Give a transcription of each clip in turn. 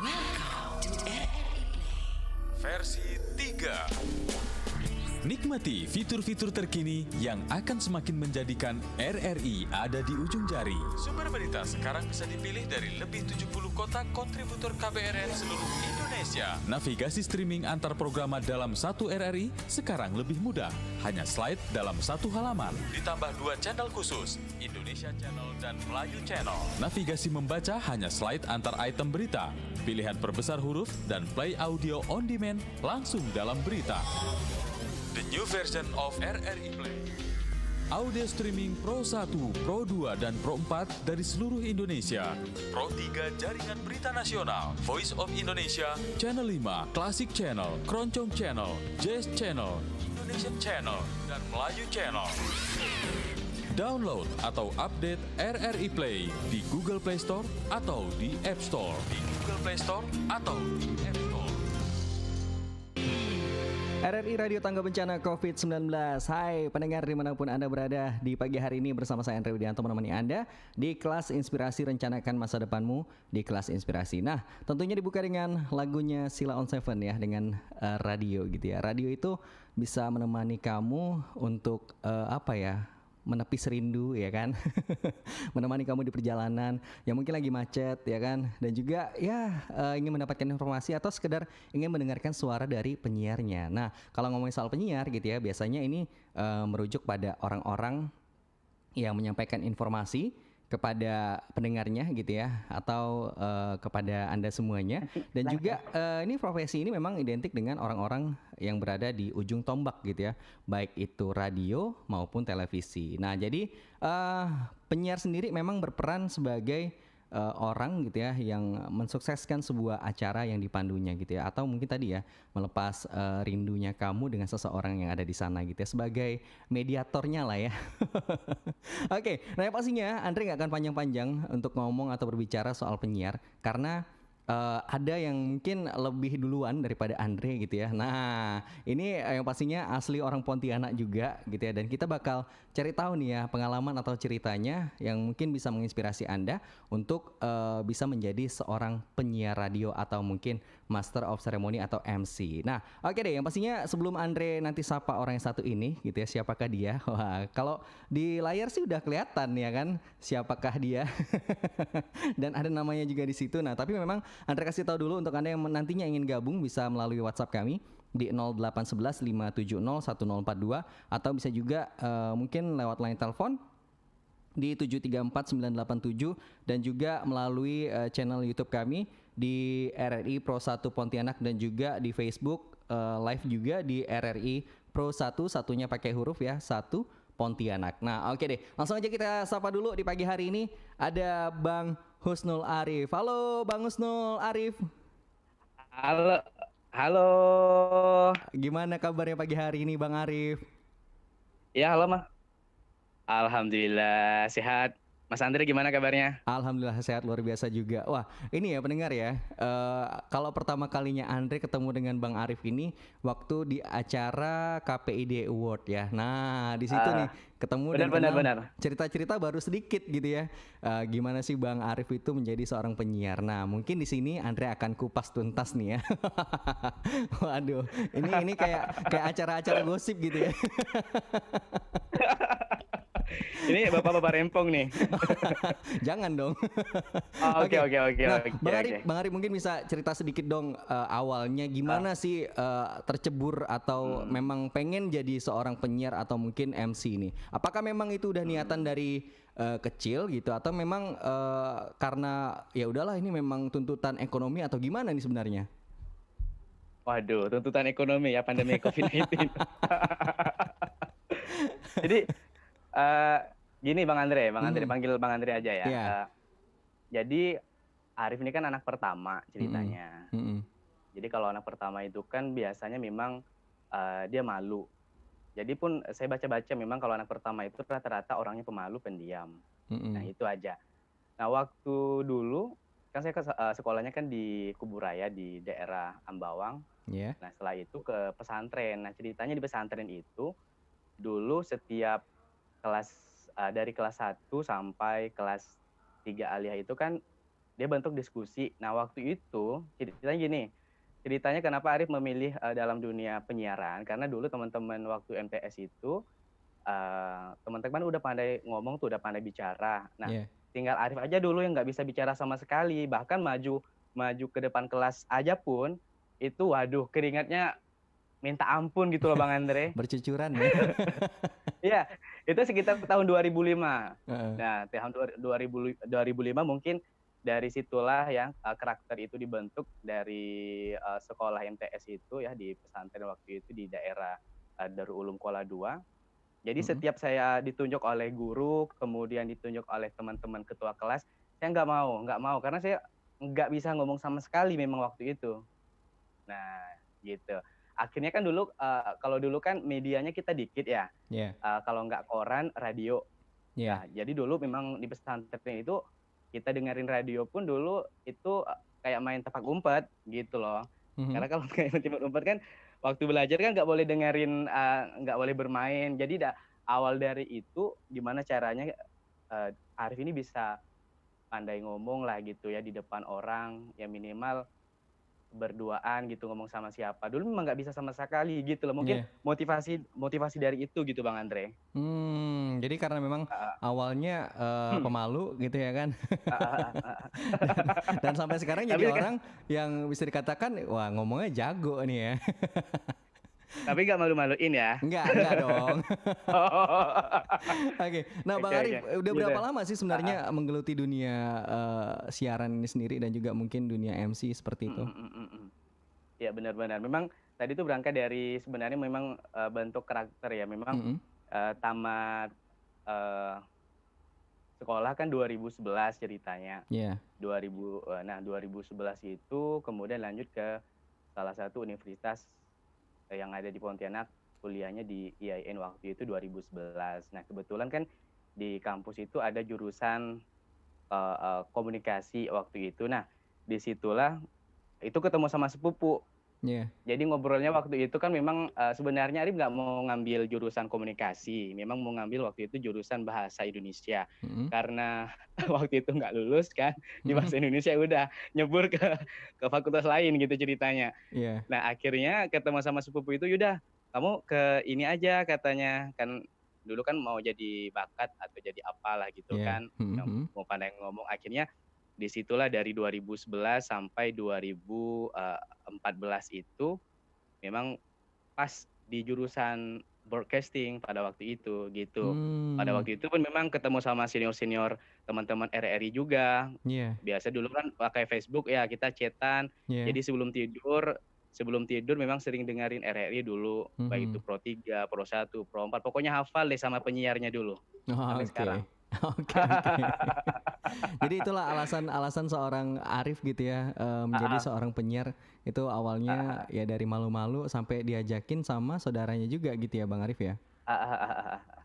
Welcome to RRI Play. Versi 3. Nikmati fitur-fitur terkini yang akan semakin menjadikan RRI ada di ujung jari. Sumber berita sekarang bisa dipilih dari lebih 70 kota kontributor KBRN seluruh Indonesia. Navigasi streaming antar programa dalam satu RRI sekarang lebih mudah. Hanya slide dalam satu halaman. Ditambah 2 channel khusus, Indonesia Channel dan Melayu Channel. Navigasi membaca hanya slide antar item berita. Pilihan perbesar huruf dan play audio on demand langsung dalam berita. The new version of RRI Play. Audio streaming Pro 1, Pro 2, dan Pro 4 dari seluruh Indonesia. Pro 3 Jaringan Berita Nasional, Voice of Indonesia, Channel 5, Classic Channel, Keroncong Channel, Jazz Channel, Indonesian Channel, dan Melayu Channel. Download atau update RRI Play di Google Play Store atau di App Store. Di Google Play Store atau di App Store. RRI Radio Tangga Bencana COVID-19. Hai pendengar dimanapun Anda berada, di pagi hari ini bersama saya Andre Widianto menemani Anda di kelas Inspirasi Rencanakan Masa Depanmu di kelas Inspirasi. Nah, tentunya dibuka dengan lagunya Sheila on 7 ya, dengan radio gitu ya. Radio itu bisa menemani kamu untuk menepis rindu ya kan. Menemani kamu di perjalanan yang mungkin lagi macet ya kan, dan juga ingin mendapatkan informasi atau sekedar ingin mendengarkan suara dari penyiarnya. Nah, kalau ngomongin soal penyiar gitu ya, biasanya ini merujuk pada orang-orang yang menyampaikan informasi kepada pendengarnya gitu ya, atau kepada Anda semuanya. Dan juga ini profesi ini memang identik dengan orang-orang yang berada di ujung tombak gitu ya, baik itu radio maupun televisi. Nah, jadi penyiar sendiri memang berperan sebagai orang gitu ya yang mensukseskan sebuah acara yang dipandunya gitu ya, atau mungkin tadi ya melepas rindunya kamu dengan seseorang yang ada di sana gitu ya, sebagai mediatornya lah ya. Oke, nah yang pastinya Andre nggak akan panjang-panjang untuk ngomong atau berbicara soal penyiar, karena ada yang mungkin lebih duluan daripada Andre gitu ya. Nah, ini yang pastinya asli orang Pontianak juga gitu ya. Dan kita bakal cari tahu nih ya pengalaman atau ceritanya yang mungkin bisa menginspirasi Anda untuk bisa menjadi seorang penyiar radio atau mungkin Master of Ceremony atau MC. Nah, oke deh, yang pastinya sebelum Andre nanti sapa orang yang satu ini gitu ya, siapakah dia? Wah, kalau di layar sih udah kelihatan ya kan siapakah dia. Dan ada namanya juga di situ. Nah, tapi memang Andre kasih tahu dulu untuk Anda yang nantinya ingin gabung bisa melalui WhatsApp kami di 0811 570 1042, atau bisa juga mungkin lewat line telepon di 734987, dan juga melalui channel YouTube kami di RRI Pro 1 Pontianak, dan juga di Facebook live juga di RRI Pro 1, satunya pakai huruf ya, 1 Pontianak. Nah, oke deh. Langsung aja kita sapa dulu di pagi hari ini. Ada Bang Husnul Arif. Halo Bang Husnul Arif. Halo, halo. Gimana kabarnya pagi hari ini Bang Arif? Ya, halo Mas. Alhamdulillah sehat. Mas Andre gimana kabarnya? Alhamdulillah sehat luar biasa juga. Wah, ini ya pendengar ya. Kalau pertama kalinya Andre ketemu dengan Bang Arif ini waktu di acara KPID Award ya. Nah, di situ nih ketemu dan kenal. Benar. Cerita-cerita baru sedikit gitu ya. Gimana sih Bang Arif itu menjadi seorang penyiar. Nah, mungkin di sini Andre akan kupas tuntas nih ya. Waduh, ini kayak acara-acara gosip gitu ya. Ini bapak-bapak rempong nih. Jangan dong. Oke. Nah, Bang Arif mungkin bisa cerita sedikit dong awalnya gimana sih tercebur atau memang pengen jadi seorang penyiar atau mungkin MC ini. Apakah memang itu udah niatan dari kecil gitu, atau memang karena ya udahlah ini memang tuntutan ekonomi, atau gimana nih sebenarnya? Waduh, tuntutan ekonomi ya, pandemi COVID-19. Jadi gini Bang Andre panggil Bang Andre aja ya. Yeah. Jadi Arif ini kan anak pertama ceritanya. Jadi kalau anak pertama itu kan biasanya memang dia malu. Jadi pun saya baca-baca memang kalau anak pertama itu rata-rata orangnya pemalu, pendiam. Nah itu aja. Nah waktu dulu kan saya sekolahnya kan di Kuburaya di daerah Ambawang. Yeah. Nah setelah itu ke pesantren. Nah ceritanya di pesantren itu dulu setiap kelas dari kelas 1 sampai kelas 3 aliyah itu kan dia bentuk diskusi. Nah waktu itu ceritanya gini, ceritanya kenapa Arif memilih dalam dunia penyiaran, karena dulu teman-teman waktu MTS itu teman-teman udah pandai ngomong tuh, udah pandai bicara. Nah, tinggal Arif aja dulu yang nggak bisa bicara sama sekali, bahkan maju ke depan kelas aja pun itu, waduh, keringatnya minta ampun gitu loh Bang Andre. Bercucuran ya. Iya, itu sekitar tahun 2005. Nah, tahun 2005 mungkin dari situlah yang karakter itu dibentuk dari sekolah MTS itu ya, di pesantren waktu itu di daerah Darul Ulum Kuala II. Jadi setiap saya ditunjuk oleh guru, kemudian ditunjuk oleh teman-teman ketua kelas, saya nggak mau, karena saya nggak bisa ngomong sama sekali memang waktu itu. Nah, gitu. Akhirnya kan dulu, kalau dulu kan medianya kita dikit ya, kalau nggak koran, radio. Nah, jadi dulu memang di pesantren itu, kita dengerin radio pun dulu itu kayak main tepak umpet gitu loh. Karena kalau kayak main tepak umpet kan, waktu belajar kan nggak boleh dengerin, nggak boleh bermain. Jadi awal dari itu gimana caranya Arif ini bisa pandai ngomong lah gitu ya di depan orang, ya minimal berduaan gitu, ngomong sama siapa. Dulu memang nggak bisa sama sekali gitu loh. Mungkin motivasi dari itu gitu Bang Andre. Jadi karena memang awalnya pemalu gitu ya kan. Dan sampai sekarang jadi orang yang bisa dikatakan wah ngomongnya jago nih ya. Tapi nggak malu-maluin ya? Enggak dong. Oke. Nah Bang Arif, udah berapa lama sih sebenarnya menggeluti dunia siaran ini sendiri dan juga mungkin dunia MC seperti itu? Ya benar-benar. Memang tadi tuh berangkat dari sebenarnya memang bentuk karakter ya. Memang tamat sekolah kan 2011 ceritanya. 2011 itu kemudian lanjut ke salah satu universitas yang ada di Pontianak, kuliahnya di IAIN waktu itu 2011. Nah kebetulan kan di kampus itu ada jurusan komunikasi waktu itu. Nah disitulah itu ketemu sama sepupu. Jadi ngobrolnya waktu itu kan memang sebenarnya Arif nggak mau ngambil jurusan komunikasi, memang mau ngambil waktu itu jurusan bahasa Indonesia. Karena waktu itu nggak lulus kan di bahasa Indonesia, udah nyebur ke fakultas lain gitu ceritanya. Nah akhirnya ketemu sama sepupu itu, yaudah kamu ke ini aja katanya, kan dulu kan mau jadi bakat atau jadi apalah gitu kan, mau pandai ngomong. Akhirnya disitulah dari 2011 sampai 2014 itu memang pas di jurusan broadcasting pada waktu itu gitu. Pada waktu itu pun memang ketemu sama senior-senior teman-teman RRI juga. Biasa dulu kan pakai Facebook ya, kita chatan. Jadi sebelum tidur memang sering dengerin RRI dulu, baik itu Pro 3, Pro 1, Pro 4, pokoknya hafal deh sama penyiarnya dulu sampai sekarang. Oke. Jadi itulah alasan seorang Arif gitu ya menjadi seorang penyiar itu awalnya ya dari malu-malu sampai diajakin sama saudaranya juga gitu ya Bang Arif ya.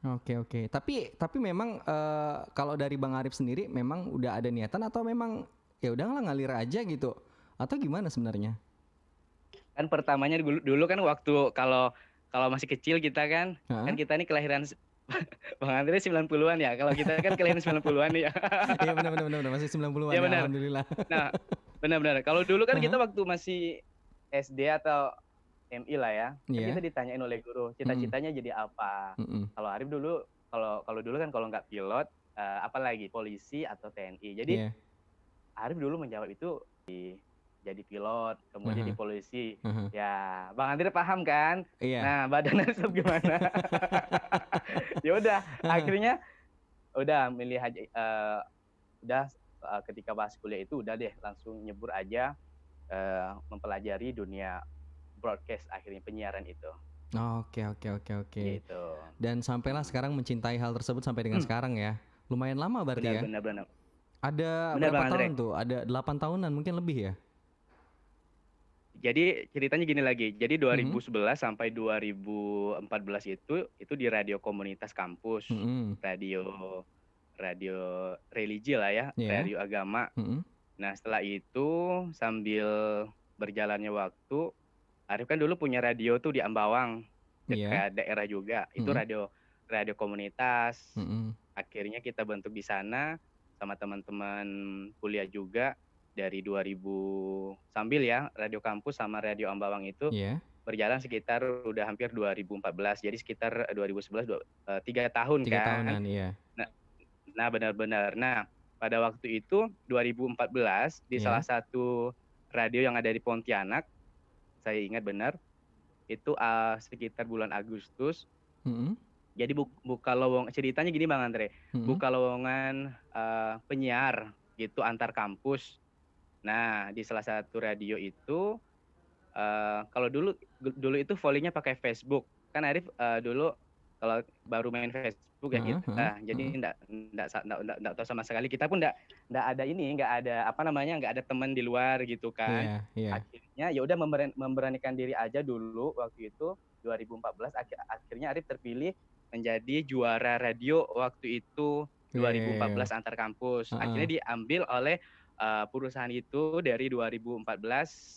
Oke. Tapi memang kalau dari Bang Arif sendiri memang udah ada niatan atau memang ya udahlah ngalir aja gitu atau gimana sebenarnya? Kan pertamanya dulu kan waktu kalau masih kecil kita kan kita ini kelahiran Bang Andre 90-an ya. Kalau kita kan kelahiran 90-an ya. Iya benar masih 90-an ya, alhamdulillah. Nah, benar. Kalau dulu kan kita waktu masih SD atau MI lah ya. Kan kita ditanyain oleh guru, cita-citanya jadi apa? Kalau Arif dulu kalau dulu kan kalau nggak pilot, apalagi polisi atau TNI. Jadi Arif dulu menjawab itu jadi pilot, kemudian di polisi. Ya, Bang Andre paham kan? Nah, badan nasab gimana? Ya udah, akhirnya udah milih aja, ketika pas kuliah itu udah deh langsung nyebur aja mempelajari dunia broadcast, akhirnya penyiaran itu. Oke. Gitu. Dan sampailah sekarang mencintai hal tersebut sampai dengan sekarang ya. Lumayan lama berarti ya. Benar. Ada berapa tahun tuh? Ada 8 tahunan mungkin lebih ya? Jadi ceritanya gini lagi. Jadi 2011 sampai 2014 itu di radio komunitas kampus, radio religi lah ya, radio agama. Nah setelah itu sambil berjalannya waktu, Arif kan dulu punya radio tuh di Ambawang, dekat daerah juga. Itu radio komunitas. Akhirnya kita bentuk di sana sama teman-teman kuliah juga. dari 2000 sambil ya Radio Kampus sama Radio Ambawang itu berjalan sekitar udah hampir 2014, jadi sekitar 2011 3 tahun 3 tahunan, iya. Nah benar-benar. Nah pada waktu itu 2014 di salah satu radio yang ada di Pontianak, saya ingat benar, itu sekitar bulan Agustus. Jadi buka lowongan, ceritanya gini Bang Andre, buka lowongan penyiar gitu antar kampus. Nah di salah satu radio itu, kalau dulu itu volley-nya pakai Facebook. Kan Arif dulu kalau baru main Facebook ya kita, jadi enggak tahu sama sekali. Kita pun enggak ada enggak ada teman di luar gitu kan. Akhirnya ya udah memberanikan diri aja dulu waktu itu 2014. Akhirnya Arif terpilih menjadi juara radio waktu itu 2014 antar kampus. Akhirnya diambil oleh perusahaan itu dari 2014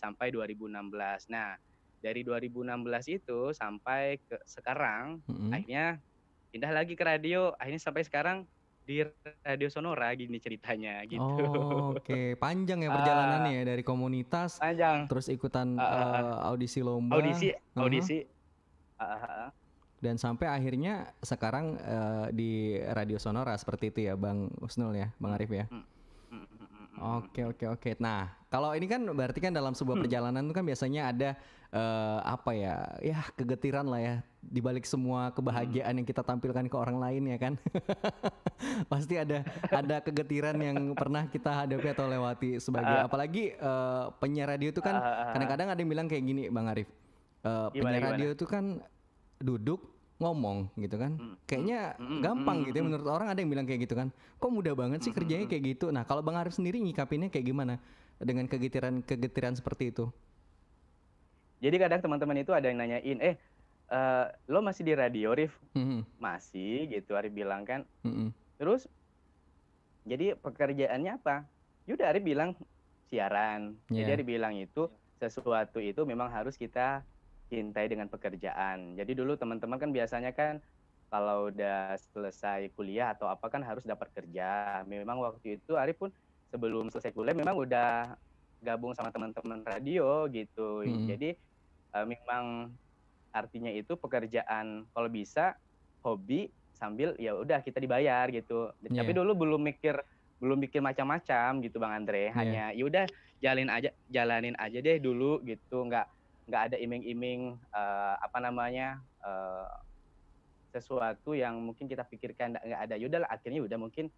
sampai 2016. Nah, dari 2016 itu sampai ke sekarang, akhirnya pindah lagi ke radio. Akhirnya sampai sekarang di Radio Sonora gini ceritanya gitu. Oh, oke. Panjang ya perjalanannya ya, dari komunitas, terus ikutan audisi lomba. Audisi. Dan sampai akhirnya sekarang di Radio Sonora seperti itu ya Bang Husnul ya, Bang Arif ya. Oke. Nah, kalau ini kan berarti kan dalam sebuah perjalanan itu kan biasanya ada kegetiran lah ya di balik semua kebahagiaan yang kita tampilkan ke orang lain ya kan. Pasti ada kegetiran yang pernah kita hadapi atau lewati sebagai apalagi penyiar radio itu kan kadang-kadang ada yang bilang kayak gini Bang Arif. Penyiar radio itu kan duduk ngomong gitu kan, kayaknya gampang gitu ya menurut orang, ada yang bilang kayak gitu kan, kok mudah banget sih kerjanya kayak gitu. Nah kalau Bang Arif sendiri nyikapinnya kayak gimana dengan kegetiran seperti itu? Jadi kadang teman-teman itu ada yang nanyain, lo masih di radio Rif? Masih gitu Arif bilang kan. Terus jadi pekerjaannya apa? Yaudah Arif bilang siaran. Jadi Arif bilang itu sesuatu itu memang harus kita cintai dengan pekerjaan. Jadi dulu teman-teman kan biasanya kan kalau udah selesai kuliah atau apa kan harus dapat kerja. Memang waktu itu Arif pun sebelum selesai kuliah memang udah gabung sama teman-teman radio gitu. Jadi memang artinya itu pekerjaan kalau bisa hobi sambil ya udah kita dibayar gitu. Tapi dulu belum mikir macam-macam gitu Bang Andre. Hanya ya udah jalanin aja deh dulu gitu. Nggak ada iming-iming sesuatu yang mungkin kita pikirkan nggak ada. Yaudah akhirnya udah mungkin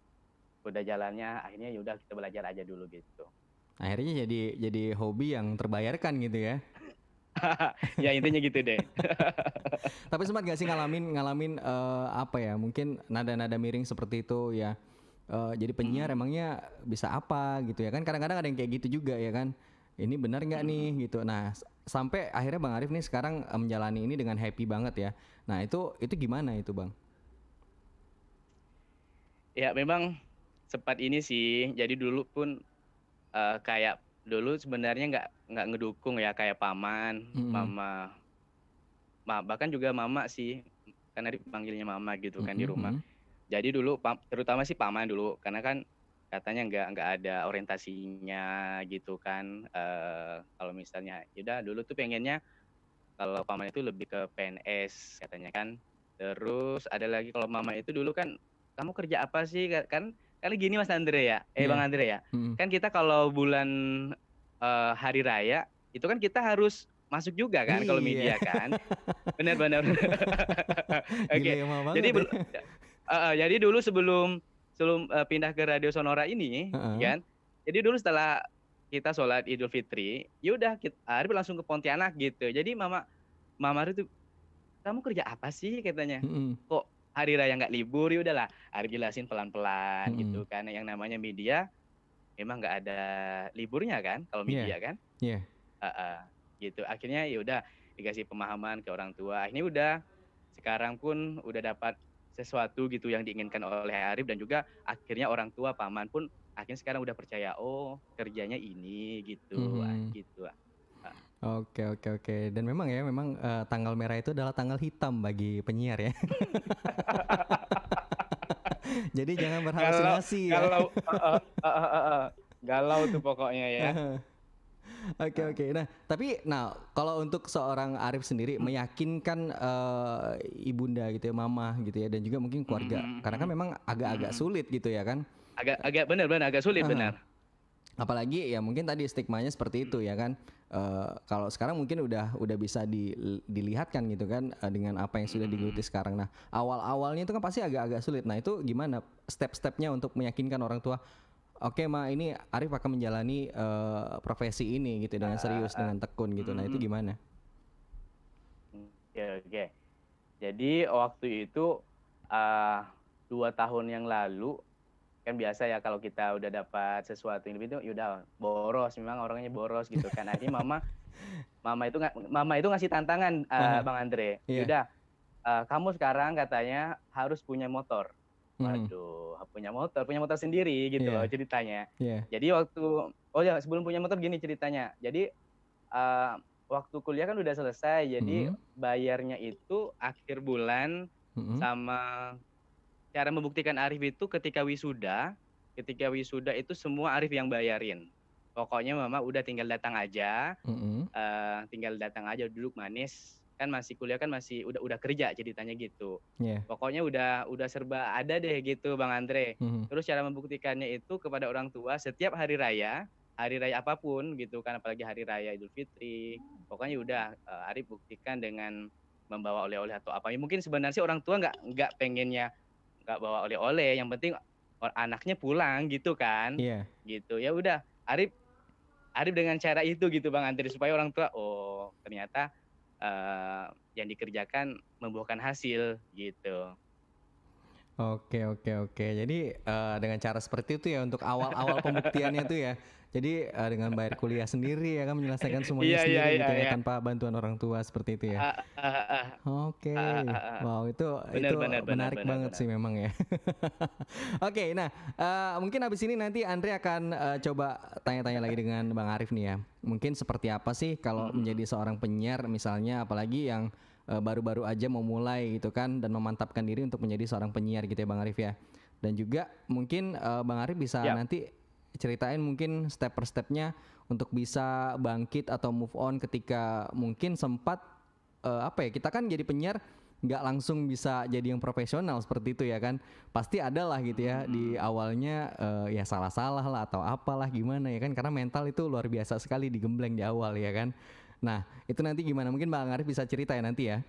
udah jalannya, akhirnya yaudah kita belajar aja dulu gitu. Akhirnya jadi hobi yang terbayarkan gitu ya. Ya intinya gitu deh. Tapi sempat nggak sih ngalamin mungkin nada-nada miring seperti itu ya. Jadi penyiar emangnya bisa apa gitu ya kan, kadang-kadang ada yang kayak gitu juga ya kan. Ini benar nggak nih gitu. Nah sampai akhirnya Bang Arif nih sekarang menjalani ini dengan happy banget ya. Nah itu gimana itu Bang? Ya memang sempat ini sih. Jadi dulu pun kayak dulu sebenarnya nggak ngedukung ya, kayak paman, mama, bahkan juga mama sih. Kan Arif panggilnya mama gitu kan di rumah. Jadi dulu terutama sih paman dulu, karena kan katanya nggak ada orientasinya gitu kan. Kalau misalnya yaudah dulu tuh pengennya kalau paman itu lebih ke PNS katanya kan. Terus ada lagi kalau mama itu dulu kan, kamu kerja apa sih kan kali gini Mas Andre ya, Bang Andre ya. Kan kita kalau bulan hari raya itu kan kita harus masuk juga kan kalau media kan. Benar-benar. Oke. Jadi dulu sebelum pindah ke Radio Sonora ini kan. Jadi dulu setelah kita sholat Idul Fitri, yaudah Arif langsung ke Pontianak gitu. Jadi mama itu, kamu kerja apa sih katanya? Kok hari raya nggak libur? Ya udahlah, Arif jelasin pelan-pelan gitu kan. Yang namanya media memang nggak ada liburnya kan kalau media kan. Gitu. Akhirnya ya udah dikasih pemahaman ke orang tua. Akhirnya udah sekarang pun udah dapat sesuatu gitu yang diinginkan oleh Arif, dan juga akhirnya orang tua paman pun akhirnya sekarang udah percaya, oh kerjanya ini gitu. Gitu. Oke. Dan memang tanggal merah itu adalah tanggal hitam bagi penyiar ya. Jadi jangan berhalusinasi ya. galau tuh pokoknya ya. Oke. Nah, tapi kalau untuk seorang Arif sendiri meyakinkan ibunda gitu ya, mama gitu ya, dan juga mungkin keluarga, karena kan memang agak-agak sulit gitu ya kan? Agak benar agak sulit benar. Apalagi ya mungkin tadi stigmanya seperti itu ya kan. Kalau sekarang mungkin udah bisa dilihat kan gitu kan, dengan apa yang sudah digeluti sekarang. Nah, awal-awalnya itu kan pasti agak-agak sulit. Nah, itu gimana step-stepnya untuk meyakinkan orang tua? Oke, Ma, ini Arif akan menjalani profesi ini gitu dengan serius, dengan tekun gitu. Nah, itu gimana? Oke. Jadi waktu itu 2 tahun yang lalu kan biasa ya kalau kita udah dapat sesuatu yang lebih itu udah boros, memang orangnya boros gitu kan. Akhirnya mama itu ngasih tantangan Bang Andre. Udah kamu sekarang katanya harus punya motor. Waduh, punya motor sendiri gitu loh ceritanya. Jadi sebelum punya motor gini ceritanya. Jadi waktu kuliah kan udah selesai, jadi bayarnya itu akhir bulan sama cara membuktikan Arif itu ketika wisuda itu semua Arif yang bayarin. Pokoknya mama udah tinggal datang aja, duduk manis. Kan masih kuliah kan masih udah kerja ceritanya gitu. Pokoknya udah serba ada deh gitu Bang Andre. Terus cara membuktikannya itu kepada orang tua setiap hari raya apapun gitu kan, apalagi hari raya Idul Fitri. Pokoknya udah Arif buktikan dengan membawa oleh-oleh atau apa. Mungkin sebenarnya orang tua nggak pengennya nggak bawa oleh-oleh, yang penting anaknya pulang gitu kan. Gitu. Ya udah Arif dengan cara itu gitu Bang Andre, supaya orang tua ternyata yang dikerjakan membuahkan hasil gitu. Oke. Jadi dengan cara seperti itu ya untuk awal pembuktiannya tuh ya. Jadi dengan bayar kuliah sendiri ya kan, menyelesaikan semuanya sendiri gitu ya, tanpa bantuan orang tua seperti itu ya. Oke. Wow, itu menarik banget sih memang ya. Oke, nah mungkin habis ini nanti Andre akan coba tanya-tanya lagi dengan Bang Arif nih ya. Mungkin seperti apa sih kalau menjadi seorang penyiar misalnya, apalagi yang baru-baru aja mau mulai gitu kan, dan memantapkan diri untuk menjadi seorang penyiar gitu ya Bang Arif ya. Dan juga mungkin Bang Arif bisa nanti ceritain mungkin step per stepnya untuk bisa bangkit atau move on ketika mungkin sempat kita kan jadi penyiar nggak langsung bisa jadi yang profesional seperti itu ya kan, pasti ada lah gitu ya di awalnya ya salah-salah lah atau apalah gimana ya kan, karena mental itu luar biasa sekali digembleng di awal ya kan. Nah itu nanti gimana, mungkin Bang Arif bisa cerita ya nanti ya.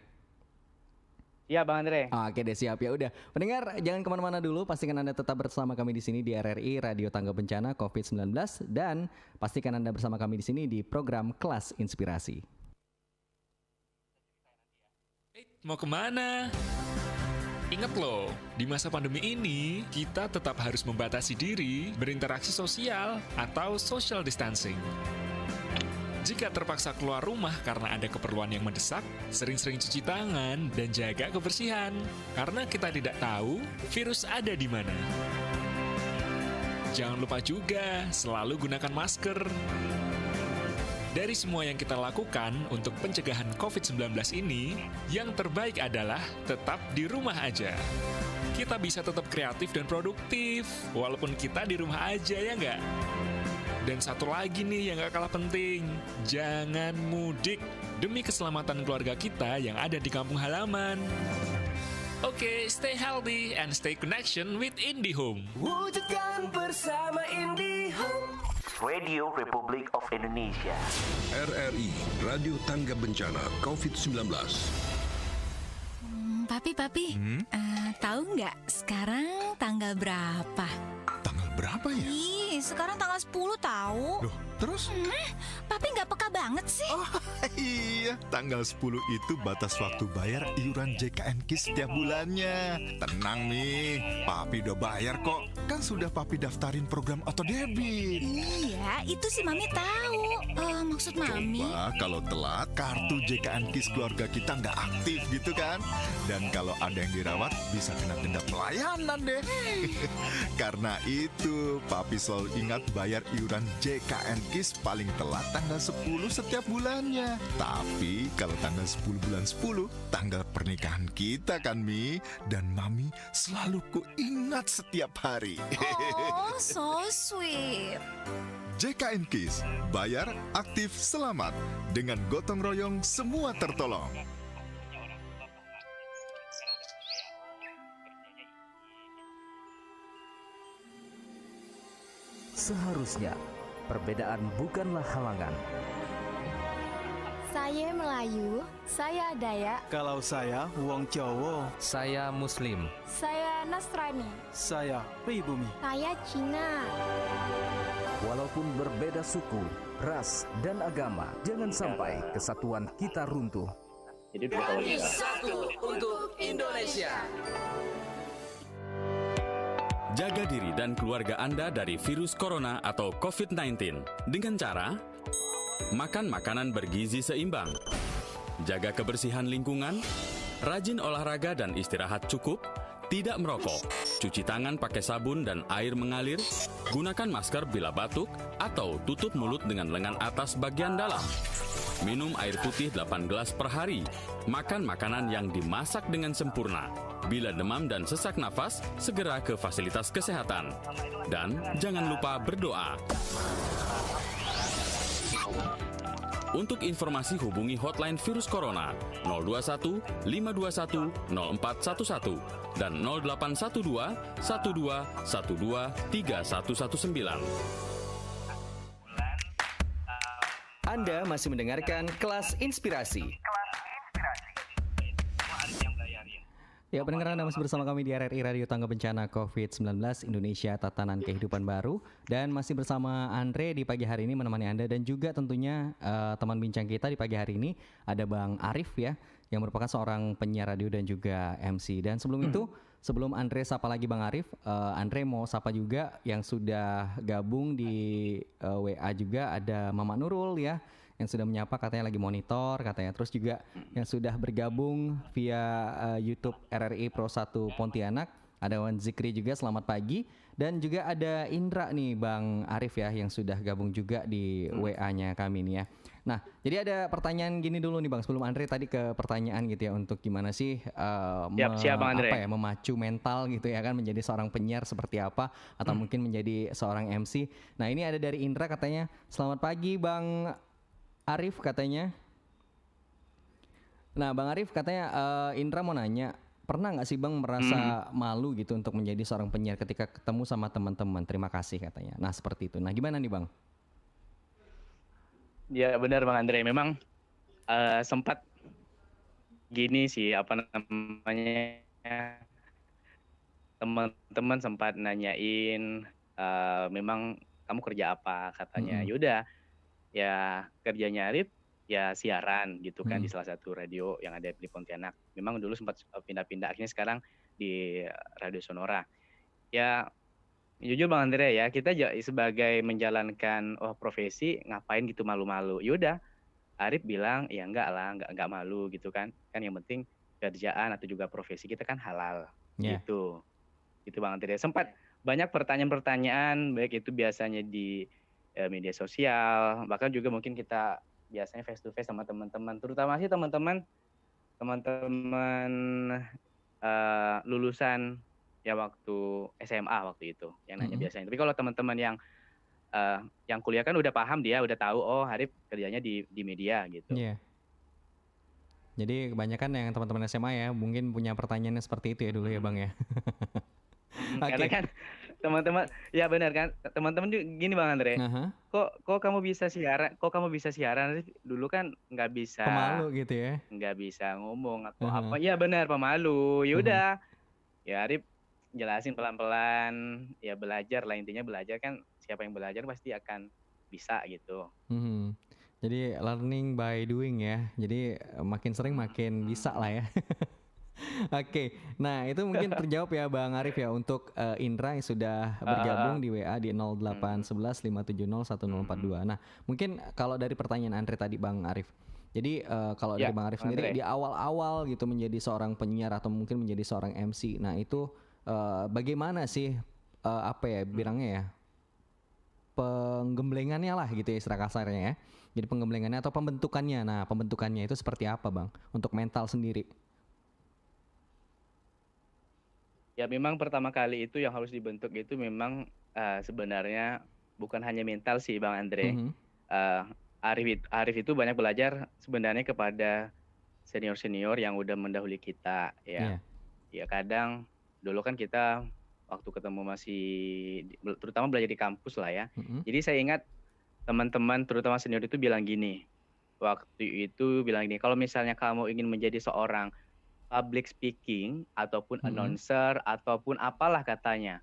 Iya Bang Andre. Oke deh, siap ya udah. Pendengar jangan kemana-mana dulu, pastikan Anda tetap bersama kami di sini di RRI Radio Tangga Bencana COVID-19, dan pastikan Anda bersama kami di sini di program Kelas Inspirasi. Mau kemana? Ingat loh, di masa pandemi ini kita tetap harus membatasi diri berinteraksi sosial atau social distancing. Jika terpaksa keluar rumah karena ada keperluan yang mendesak, sering-sering cuci tangan dan jaga kebersihan. Karena kita tidak tahu virus ada di mana. Jangan lupa juga selalu gunakan masker. Dari semua yang kita lakukan untuk pencegahan COVID-19 ini, yang terbaik adalah tetap di rumah aja. Kita bisa tetap kreatif dan produktif, walaupun kita di rumah aja ya nggak? Dan satu lagi nih yang gak kalah penting, jangan mudik demi keselamatan keluarga kita yang ada di kampung halaman. Oke, stay healthy and stay connection with IndiHome. Wujudkan bersama IndiHome. Radio Republik of Indonesia. RRI Radio Tangga Bencana COVID-19. Papi, tahu nggak sekarang tanggal berapa? Tanggal berapa ya? Ih, sekarang tanggal 10 tahu. Loh, terus? Papi nggak peka banget sih. Oh iya, tanggal 10 itu batas waktu bayar iuran JKN-KIS setiap bulannya. Tenang nih, Papi udah bayar kok. Kan sudah Papi daftarin program auto debit. Iya, itu sih Mami tahu. maksud Mami? Coba kalau telat, kartu JKN KIS keluarga kita nggak aktif gitu kan. Dan kalau ada yang dirawat, bisa kena denda pelayanan deh. Karena itu, Papi selalu ingat bayar iuran JKN KIS paling telat tanggal 10 setiap bulannya. Tapi kalau tanggal 10 bulan 10, tanggal pernikahan kita kan, Mi. Dan Mami selalu kuingat setiap hari. Oh, so sweet. JKN KIS, bayar, aktif, selamat. Dengan gotong royong, semua tertolong. Seharusnya, perbedaan bukanlah halangan. Saya Melayu, saya Dayak. Kalau saya Wong Jawa. Saya Muslim. Saya Nasrani. Saya pribumi. Saya Cina. Walaupun berbeda suku, ras, dan agama, jangan sampai kesatuan kita runtuh. Jadi kalau kita Satu untuk Indonesia. Jaga diri dan keluarga Anda dari virus corona atau COVID-19 dengan cara makan makanan bergizi seimbang, jaga kebersihan lingkungan, rajin olahraga dan istirahat cukup, tidak merokok, cuci tangan pakai sabun dan air mengalir, gunakan masker bila batuk atau tutup mulut dengan lengan atas bagian dalam. Minum air putih 8 gelas per hari, makan makanan yang dimasak dengan sempurna. Bila demam dan sesak nafas, segera ke fasilitas kesehatan. Dan jangan lupa berdoa. Untuk informasi hubungi hotline virus corona 021 521 0411 dan 0812 12 12 3119. Anda masih mendengarkan Kelas Inspirasi. Ya, pendengar Anda masih bersama kami di RRI Radio Tangga Bencana COVID-19 Indonesia Tatanan Kehidupan Baru. Dan masih bersama Andre di pagi hari ini menemani Anda. Dan juga tentunya teman bincang kita di pagi hari ini ada Bang Arif ya, yang merupakan seorang penyiar radio dan juga MC. Dan sebelum itu, sebelum Andre sapa lagi Bang Arif, Andre mau sapa juga yang sudah gabung di WA juga, ada Mama Nurul ya, yang sudah menyapa, katanya lagi monitor katanya. Terus juga yang sudah bergabung via YouTube RRI Pro 1 Pontianak, ada Wan Zikri juga, selamat pagi. Dan juga ada Indra nih Bang Arif ya, yang sudah gabung juga di WA-nya kami nih ya. Nah, jadi ada pertanyaan gini dulu nih Bang, sebelum Andre tadi ke pertanyaan gitu ya, untuk gimana sih siap, Bang Andre. memacu mental gitu ya kan, menjadi seorang penyiar seperti apa, atau mungkin menjadi seorang MC. Nah, ini ada dari Indra, katanya selamat pagi Bang Arif katanya. Nah Bang Arif katanya, Indra mau nanya, pernah nggak sih Bang merasa malu gitu untuk menjadi seorang penyiar ketika ketemu sama teman-teman? Terima kasih katanya. Nah seperti itu. Nah gimana nih Bang? Ya benar Bang Andre, memang sempat gini sih, apa namanya, teman-teman sempat nanyain, memang kamu kerja apa katanya. Yaudah, ya kerjanya Arif ya siaran gitu kan di salah satu radio yang ada di Pontianak. Memang dulu sempat pindah-pindah, akhirnya sekarang di Radio Sonora. Ya jujur Bang Andre ya, kita sebagai menjalankan profesi ngapain gitu malu-malu. Yaudah, Arif bilang ya enggak lah, enggak malu gitu kan. Kan yang penting kerjaan atau juga profesi kita kan halal gitu. Gitu Bang Andre. Sempat banyak pertanyaan-pertanyaan, baik itu biasanya di media sosial, bahkan juga mungkin kita biasanya face to face sama teman-teman, terutama sih teman-teman lulusan ya waktu SMA waktu itu yang nanya biasanya. Tapi kalau teman-teman yang kuliah kan udah paham, dia udah tahu oh Arif kerjanya di media gitu. Iya. Jadi kebanyakan yang teman-teman SMA ya mungkin punya pertanyaan seperti itu ya dulu ya Bang ya. Karena kan teman-teman, ya benar kan, teman-teman juga gini Bang Andre, kok kamu bisa siaran, dulu kan nggak bisa, pemalu gitu ya, nggak bisa ngomong atau apa, ya benar pemalu. Yaudah, ya Arif jelasin pelan-pelan, ya belajar lah, intinya belajar kan, siapa yang belajar pasti akan bisa gitu. Jadi learning by doing ya, jadi makin sering makin bisa lah ya. Oke, nah itu mungkin terjawab ya Bang Arif ya untuk Indra yang sudah bergabung di WA di 0811 570 1042. Nah, mungkin kalau dari pertanyaan Andre tadi Bang Arif. Jadi kalau dari Bang Arif sendiri di awal-awal gitu menjadi seorang penyiar atau mungkin menjadi seorang MC. Nah, itu bagaimana sih apa ya bilangnya ya? Penggemblengannya lah gitu ya istilah kasarnya ya. Jadi penggemblengannya atau pembentukannya. Nah, pembentukannya itu seperti apa Bang untuk mental sendiri? Ya memang pertama kali itu yang harus dibentuk itu memang sebenarnya bukan hanya mental sih Bang Andre. Arif itu banyak belajar sebenarnya kepada senior-senior yang udah mendahului kita ya. Ya kadang dulu kan kita waktu ketemu masih terutama belajar di kampus lah ya. Jadi saya ingat teman-teman terutama senior itu bilang gini. Waktu itu bilang gini, kalau misalnya kamu ingin menjadi seorang public speaking ataupun announcer ataupun apalah katanya,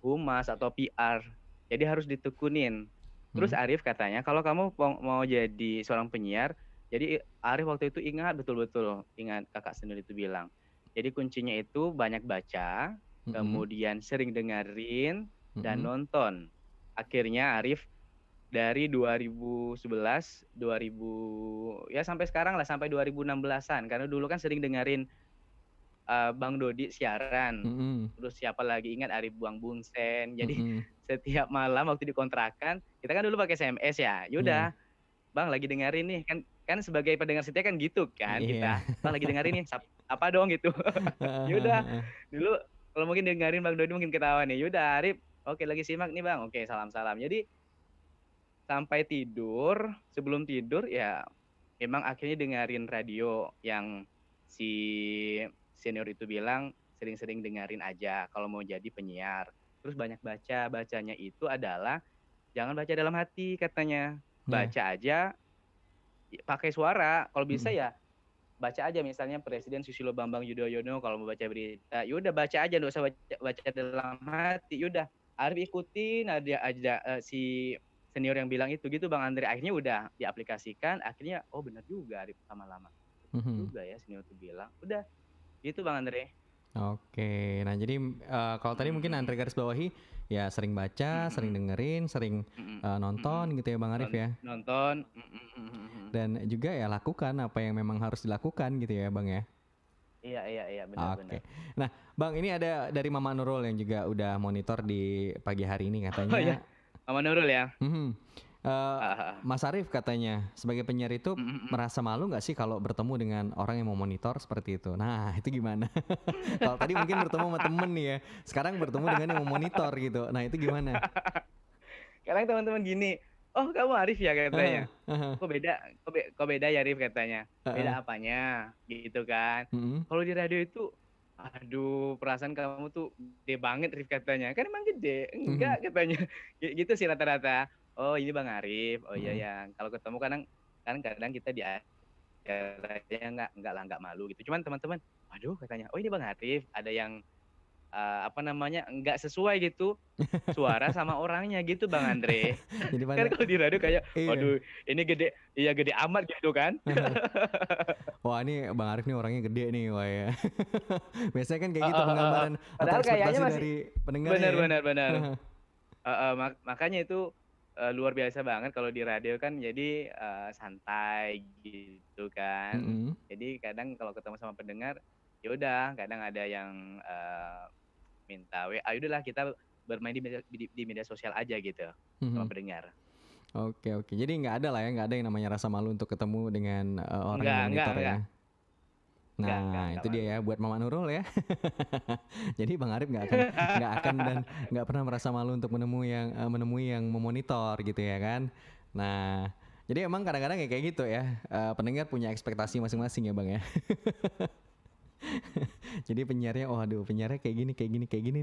humas atau PR, jadi harus ditekunin. Terus Arif katanya kalau kamu mau jadi seorang penyiar, jadi Arif waktu itu ingat betul-betul, ingat kakak sendiri itu bilang, jadi kuncinya itu banyak baca, kemudian sering dengerin dan nonton. Akhirnya Arif dari 2011, ya sampai sekarang lah, sampai 2016-an. Karena dulu kan sering dengerin Bang Dodi siaran. Terus siapa lagi ingat Arif Buang Bunsen. Jadi setiap malam waktu dikontrakan, kita kan dulu pakai SMS ya. Yaudah, Bang lagi dengerin nih. Kan sebagai pendengar setia kan gitu kan kita. Bang lagi dengerin nih, apa dong gitu. Yaudah, dulu kalau mungkin dengerin Bang Dodi mungkin ketawa nih. Yaudah Arif, oke lagi simak nih Bang. Oke, salam-salam. Jadi sampai tidur, sebelum tidur ya memang akhirnya dengerin radio yang si senior itu bilang sering-sering dengerin aja kalau mau jadi penyiar. Terus banyak baca, bacanya itu adalah jangan baca dalam hati katanya. Baca aja pakai suara. Kalau bisa ya baca aja, misalnya Presiden Susilo Bambang Yudhoyono kalau mau baca berita, yaudah baca aja, nggak usah baca dalam hati. Yaudah Arif ikutin ada si senior yang bilang itu gitu Bang Andre. Akhirnya udah diaplikasikan, akhirnya oh benar juga Arif lama-lama juga ya senior itu bilang. Udah gitu Bang Andre. Oke, nah jadi kalau tadi mungkin Andre garis bawahi ya sering baca, sering dengerin, sering nonton gitu ya Bang Arif ya. Nonton. Dan juga ya lakukan apa yang memang harus dilakukan gitu ya Bang ya. Iya benar-benar. Nah Bang, ini ada dari Mama Nurul yang juga udah monitor di pagi hari ini katanya. Oh iya, Mama Nurul ya. Mas Arif katanya sebagai penyiar itu merasa malu nggak sih kalau bertemu dengan orang yang mau monitor seperti itu? Nah itu gimana? Kalau tadi mungkin bertemu sama temen nih ya, sekarang bertemu dengan yang mau monitor gitu. Nah itu gimana? Sekarang teman-teman gini, oh kamu Arif ya katanya. Kok beda ya Arif katanya. Beda apanya gitu kan. Kalau di radio itu aduh perasaan kamu tuh gede banget Arif katanya. Kan emang gede. Enggak katanya. Gitu sih rata-rata. Oh ini Bang Arif. Oh iya ya. Kalau ketemu kadang kita di acaranya enggak malu gitu. Cuman teman-teman, aduh katanya, oh ini Bang Arif. Ada yang enggak sesuai gitu suara sama orangnya gitu Bang Andre. Jadi kan kalau di radio kayak aduh ini gede amat gitu kan. Wah ini Bang Arif nih orangnya gede nih wah ya. Biasanya kan kayak gitu penggambaran atau ekspektasi dari pendengar. Benar. Makanya itu luar biasa banget kalau di radio kan, jadi santai gitu kan. Jadi kadang kalau ketemu sama pendengar ya udah, kadang ada yang minta WA, udahlah kita bermain di media sosial aja gitu sama pendengar. Oke. Jadi nggak ada yang namanya rasa malu untuk ketemu dengan orang yang monitor ya. Nah itu dia ya buat Mama Nurul ya. Jadi Bang Arif nggak akan dan nggak pernah merasa malu untuk menemui yang memonitor gitu ya kan. Nah jadi emang kadang-kadang kayak gitu ya, pendengar punya ekspektasi masing-masing ya Bang ya. Jadi penyiarnya, penyiarnya kayak gini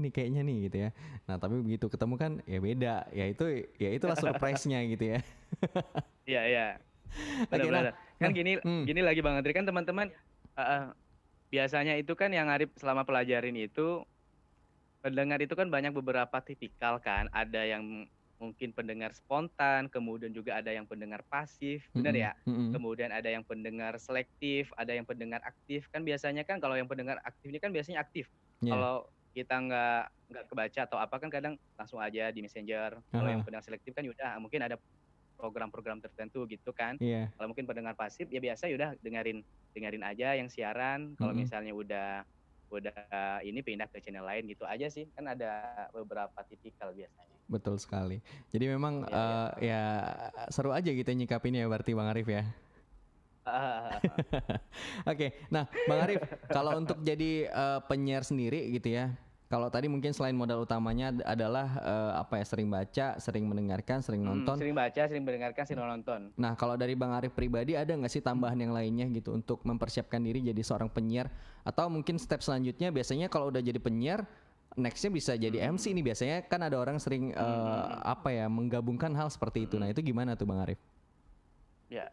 nih kayaknya nih gitu ya. Nah tapi begitu ketemu kan ya beda, itulah surprise-nya gitu ya. Iya. Benar. Kan gini lagi Bang Andri, kan teman-teman biasanya itu kan yang Arif selama pelajarin itu pendengar itu kan banyak beberapa tipikal kan. Ada yang mungkin pendengar spontan, kemudian juga ada yang pendengar pasif, benar ya? Kemudian ada yang pendengar selektif, ada yang pendengar aktif. Kan biasanya kan kalau yang pendengar aktif ini kan biasanya aktif. Kalau kita nggak kebaca atau apa kan kadang langsung aja di Messenger. Kalau yang pendengar selektif kan yaudah mungkin ada program-program tertentu gitu kan. Kalau mungkin pendengar pasif ya biasa yaudah dengerin aja yang siaran. Kalau misalnya udah ini pindah ke channel lain gitu aja sih. Kan ada beberapa tipikal biasanya. Betul sekali. Jadi memang ya seru aja gitu nyikapinnya berarti Bang Arif ya. Oke, nah Bang Arif, kalau untuk jadi penyiar sendiri gitu ya, kalau tadi mungkin selain modal utamanya adalah sering baca, sering mendengarkan, sering nonton. Sering baca, sering mendengarkan, sering nonton. Nah kalau dari Bang Arif pribadi ada nggak sih tambahan yang lainnya gitu untuk mempersiapkan diri jadi seorang penyiar? Atau mungkin step selanjutnya biasanya kalau udah jadi penyiar, nextnya bisa jadi MC nih, biasanya kan ada orang sering menggabungkan hal seperti itu. Nah itu gimana tuh Bang Arif? Ya,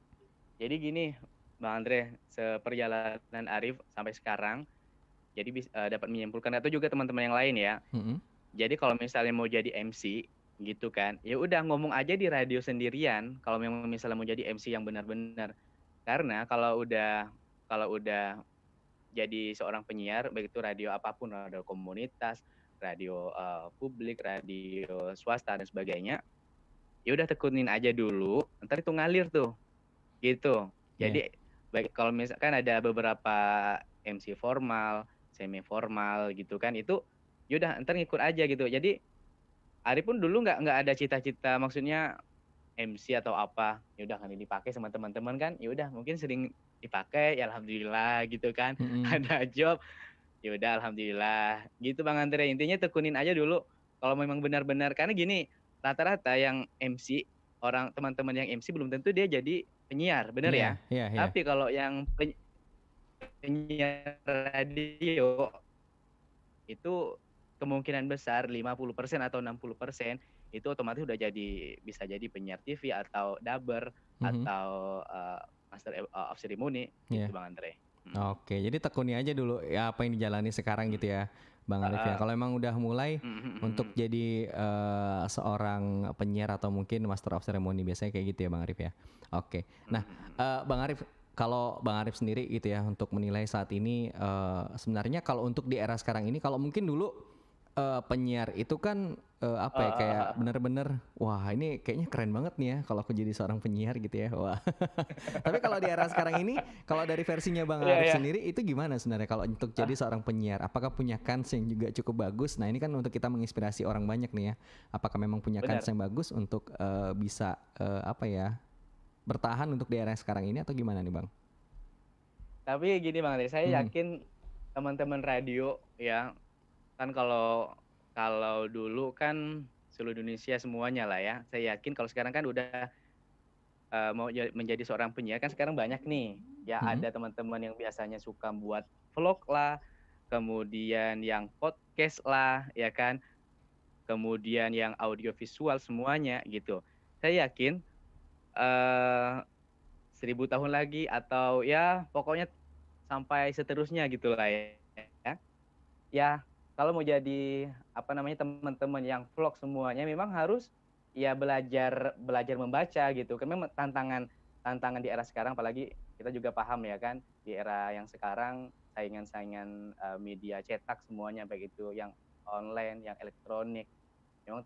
jadi gini Bang Andre, seperjalanan Arif sampai sekarang, jadi dapat menyimpulkan atau juga teman-teman yang lain ya. Jadi kalau misalnya mau jadi MC gitu kan, ya udah ngomong aja di radio sendirian. Kalau memang misalnya mau jadi MC yang benar-benar, karena kalau udah jadi seorang penyiar, baik itu radio apapun, radio komunitas, radio publik, radio swasta dan sebagainya, ya udah tekunin aja dulu, ntar itu ngalir tuh, gitu. Jadi baik kalau misalkan ada beberapa MC formal, semi formal gitu kan, itu yaudah ntar ngikut aja gitu. Jadi Ari pun dulu nggak ada cita-cita maksudnya MC atau apa, yaudah kan dipakai sama teman-teman kan, yaudah mungkin sering dipakai, ya alhamdulillah gitu kan. Ada job, yaudah alhamdulillah gitu Bang Andre. Intinya tekunin aja dulu kalau memang benar-benar, karena gini, rata-rata yang MC, orang teman-teman yang MC belum tentu dia jadi penyiar, bener ya? Tapi kalau yang penyiar radio itu kemungkinan besar 50% atau 60% itu otomatis udah bisa jadi penyiar TV atau dubber atau master of ceremony gitu Bang Andre. Oke, jadi tekuni aja dulu ya apa yang dijalani sekarang gitu ya Bang Arif ya. Kalau emang udah mulai untuk jadi seorang penyiar atau mungkin master of ceremony, biasanya kayak gitu ya Bang Arif ya. Oke. Nah, Bang Arif, kalau Bang Arif sendiri gitu ya untuk menilai saat ini, sebenarnya kalau untuk di era sekarang ini, kalau mungkin dulu penyiar itu kan kayak bener-bener wah ini kayaknya keren banget nih ya kalau aku jadi seorang penyiar gitu ya. Wah. Tapi kalau di era sekarang ini, kalau dari versinya Bang Arif sendiri itu gimana sebenarnya kalau untuk jadi seorang penyiar? Apakah punya kans yang juga cukup bagus? Nah ini kan untuk kita menginspirasi orang banyak nih ya. Apakah memang punya kans yang bagus untuk bisa bertahan untuk di era sekarang ini atau gimana nih Bang? Tapi gini Bang Arif, saya yakin teman-teman radio ya, kan kalau dulu kan seluruh Indonesia semuanya lah ya. Saya yakin kalau sekarang kan udah mau menjadi seorang penyiar kan sekarang banyak nih. Ya ada teman-teman yang biasanya suka buat vlog lah, kemudian yang podcast lah, ya kan. Kemudian yang audio visual semuanya gitu. Saya yakin 1000 tahun lagi atau ya pokoknya sampai seterusnya gitu lah ya. Ya kalau mau jadi teman-teman yang vlog semuanya memang harus ya belajar membaca gitu. Kan memang tantangan di era sekarang, apalagi kita juga paham ya kan, di era yang sekarang saingan media cetak semuanya, baik itu yang online, yang elektronik. Memang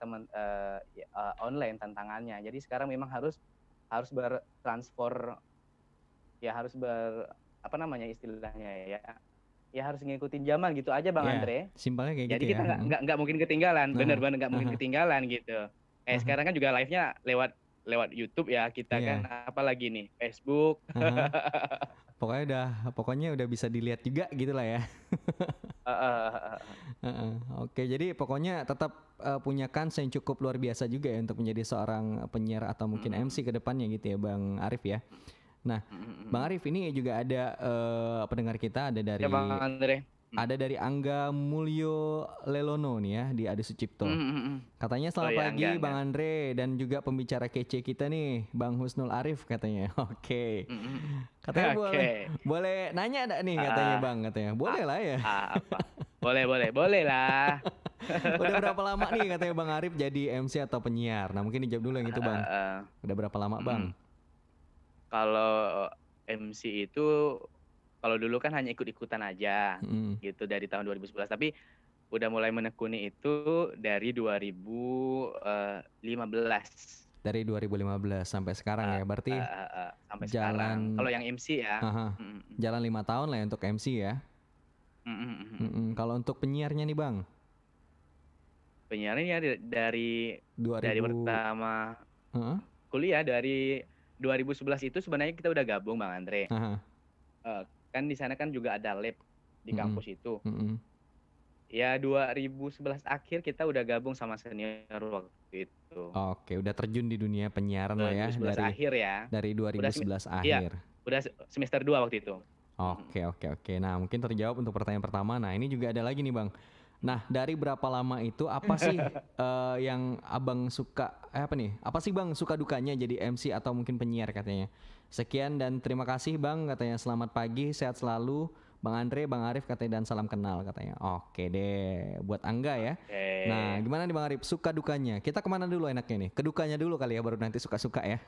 online tantangannya. Jadi sekarang memang harus bertransfer, ya harus istilahnya ya harus ngikutin zaman gitu aja Bang Andre. Simpelnya kayak jadi gitu ya. Jadi kita nggak mungkin ketinggalan, bener-bener nggak mungkin ketinggalan gitu. Sekarang kan juga live-nya lewat YouTube ya kita kan, apalagi nih Facebook. Pokoknya udah bisa dilihat juga gitu lah ya. Oke, jadi pokoknya tetap punya kans yang cukup luar biasa juga ya untuk menjadi seorang penyiar atau mungkin MC ke depannya gitu ya Bang Arif ya. Nah, Bang Arif ini juga ada pendengar kita, ada dari Bang Andre. Ada dari Angga Mulyo Lelono nih ya di Adi Sucipto. Katanya selamat pagi Angga. Bang Andre dan juga pembicara kece kita nih Bang Husnul Arif katanya. Oke. Katanya boleh nanya enggak nih katanya Bang katanya. Boleh lah ya. Boleh lah. Udah berapa lama nih katanya Bang Arif jadi MC atau penyiar? Nah mungkin dijawab dulu yang itu Bang. Udah berapa lama Bang? Kalau MC itu, kalau dulu kan hanya ikut-ikutan aja gitu dari tahun 2011. Tapi udah mulai menekuni itu dari 2015. Dari 2015 sampai sekarang ya, berarti sampai jalan sekarang. Kalau yang MC ya, jalan 5 tahun lah ya untuk MC ya. Kalau untuk penyiarnya nih Bang? Penyiarnya dari pertama kuliah, dari 2011 itu sebenarnya kita udah gabung Bang Andre. Kan di sana kan juga ada lab di kampus itu. Ya 2011 akhir kita udah gabung sama senior waktu itu. Oke, udah terjun di dunia penyiaran lah ya. 2011 akhir ya. Dari 2011 akhir. Iya, udah semester 2 waktu itu. Oke. Nah mungkin terjawab untuk pertanyaan pertama. Nah ini juga ada lagi nih Bang. Nah dari berapa lama itu apa sih yang Abang suka, apa sih Bang suka dukanya jadi MC atau mungkin penyiar katanya. Sekian dan terima kasih Bang katanya, selamat pagi, sehat selalu. Bang Andre, Bang Arif katanya, dan salam kenal katanya. Oke deh, buat Angga ya. Nah, gimana nih Bang Arif, suka dukanya? Kita kemana dulu enaknya nih? Ke dukanya dulu kali ya, baru nanti suka-suka ya.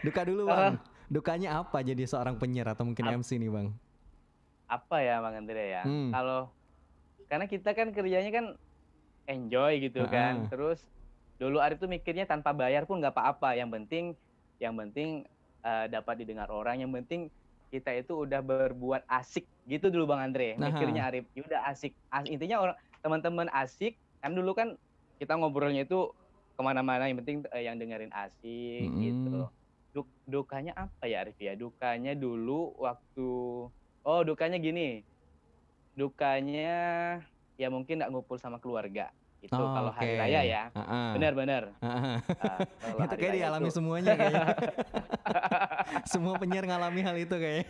Duka dulu Bang. Dukanya apa jadi seorang penyiar atau mungkin MC nih Bang? Apa ya Bang Andre ya? Karena kita kan kerjanya kan enjoy gitu kan. Terus dulu Arif tuh mikirnya tanpa bayar pun nggak apa-apa. Yang penting dapat didengar orang. Yang penting kita itu udah berbuat asik gitu dulu Bang Andre. Mikirnya Arif, ya udah asik. Intinya orang teman-teman asik. Kan dulu kan kita ngobrolnya itu kemana-mana. Yang penting yang dengerin asik gitu. Dukanya apa ya Arif ya? Dukanya dulu dukanya gini. Dukanya ya mungkin nggak ngumpul sama keluarga. Itu kalau hari raya ya. Benar. Itu kayak dialami semuanya kayaknya. Semua penyiar ngalami hal itu kayaknya.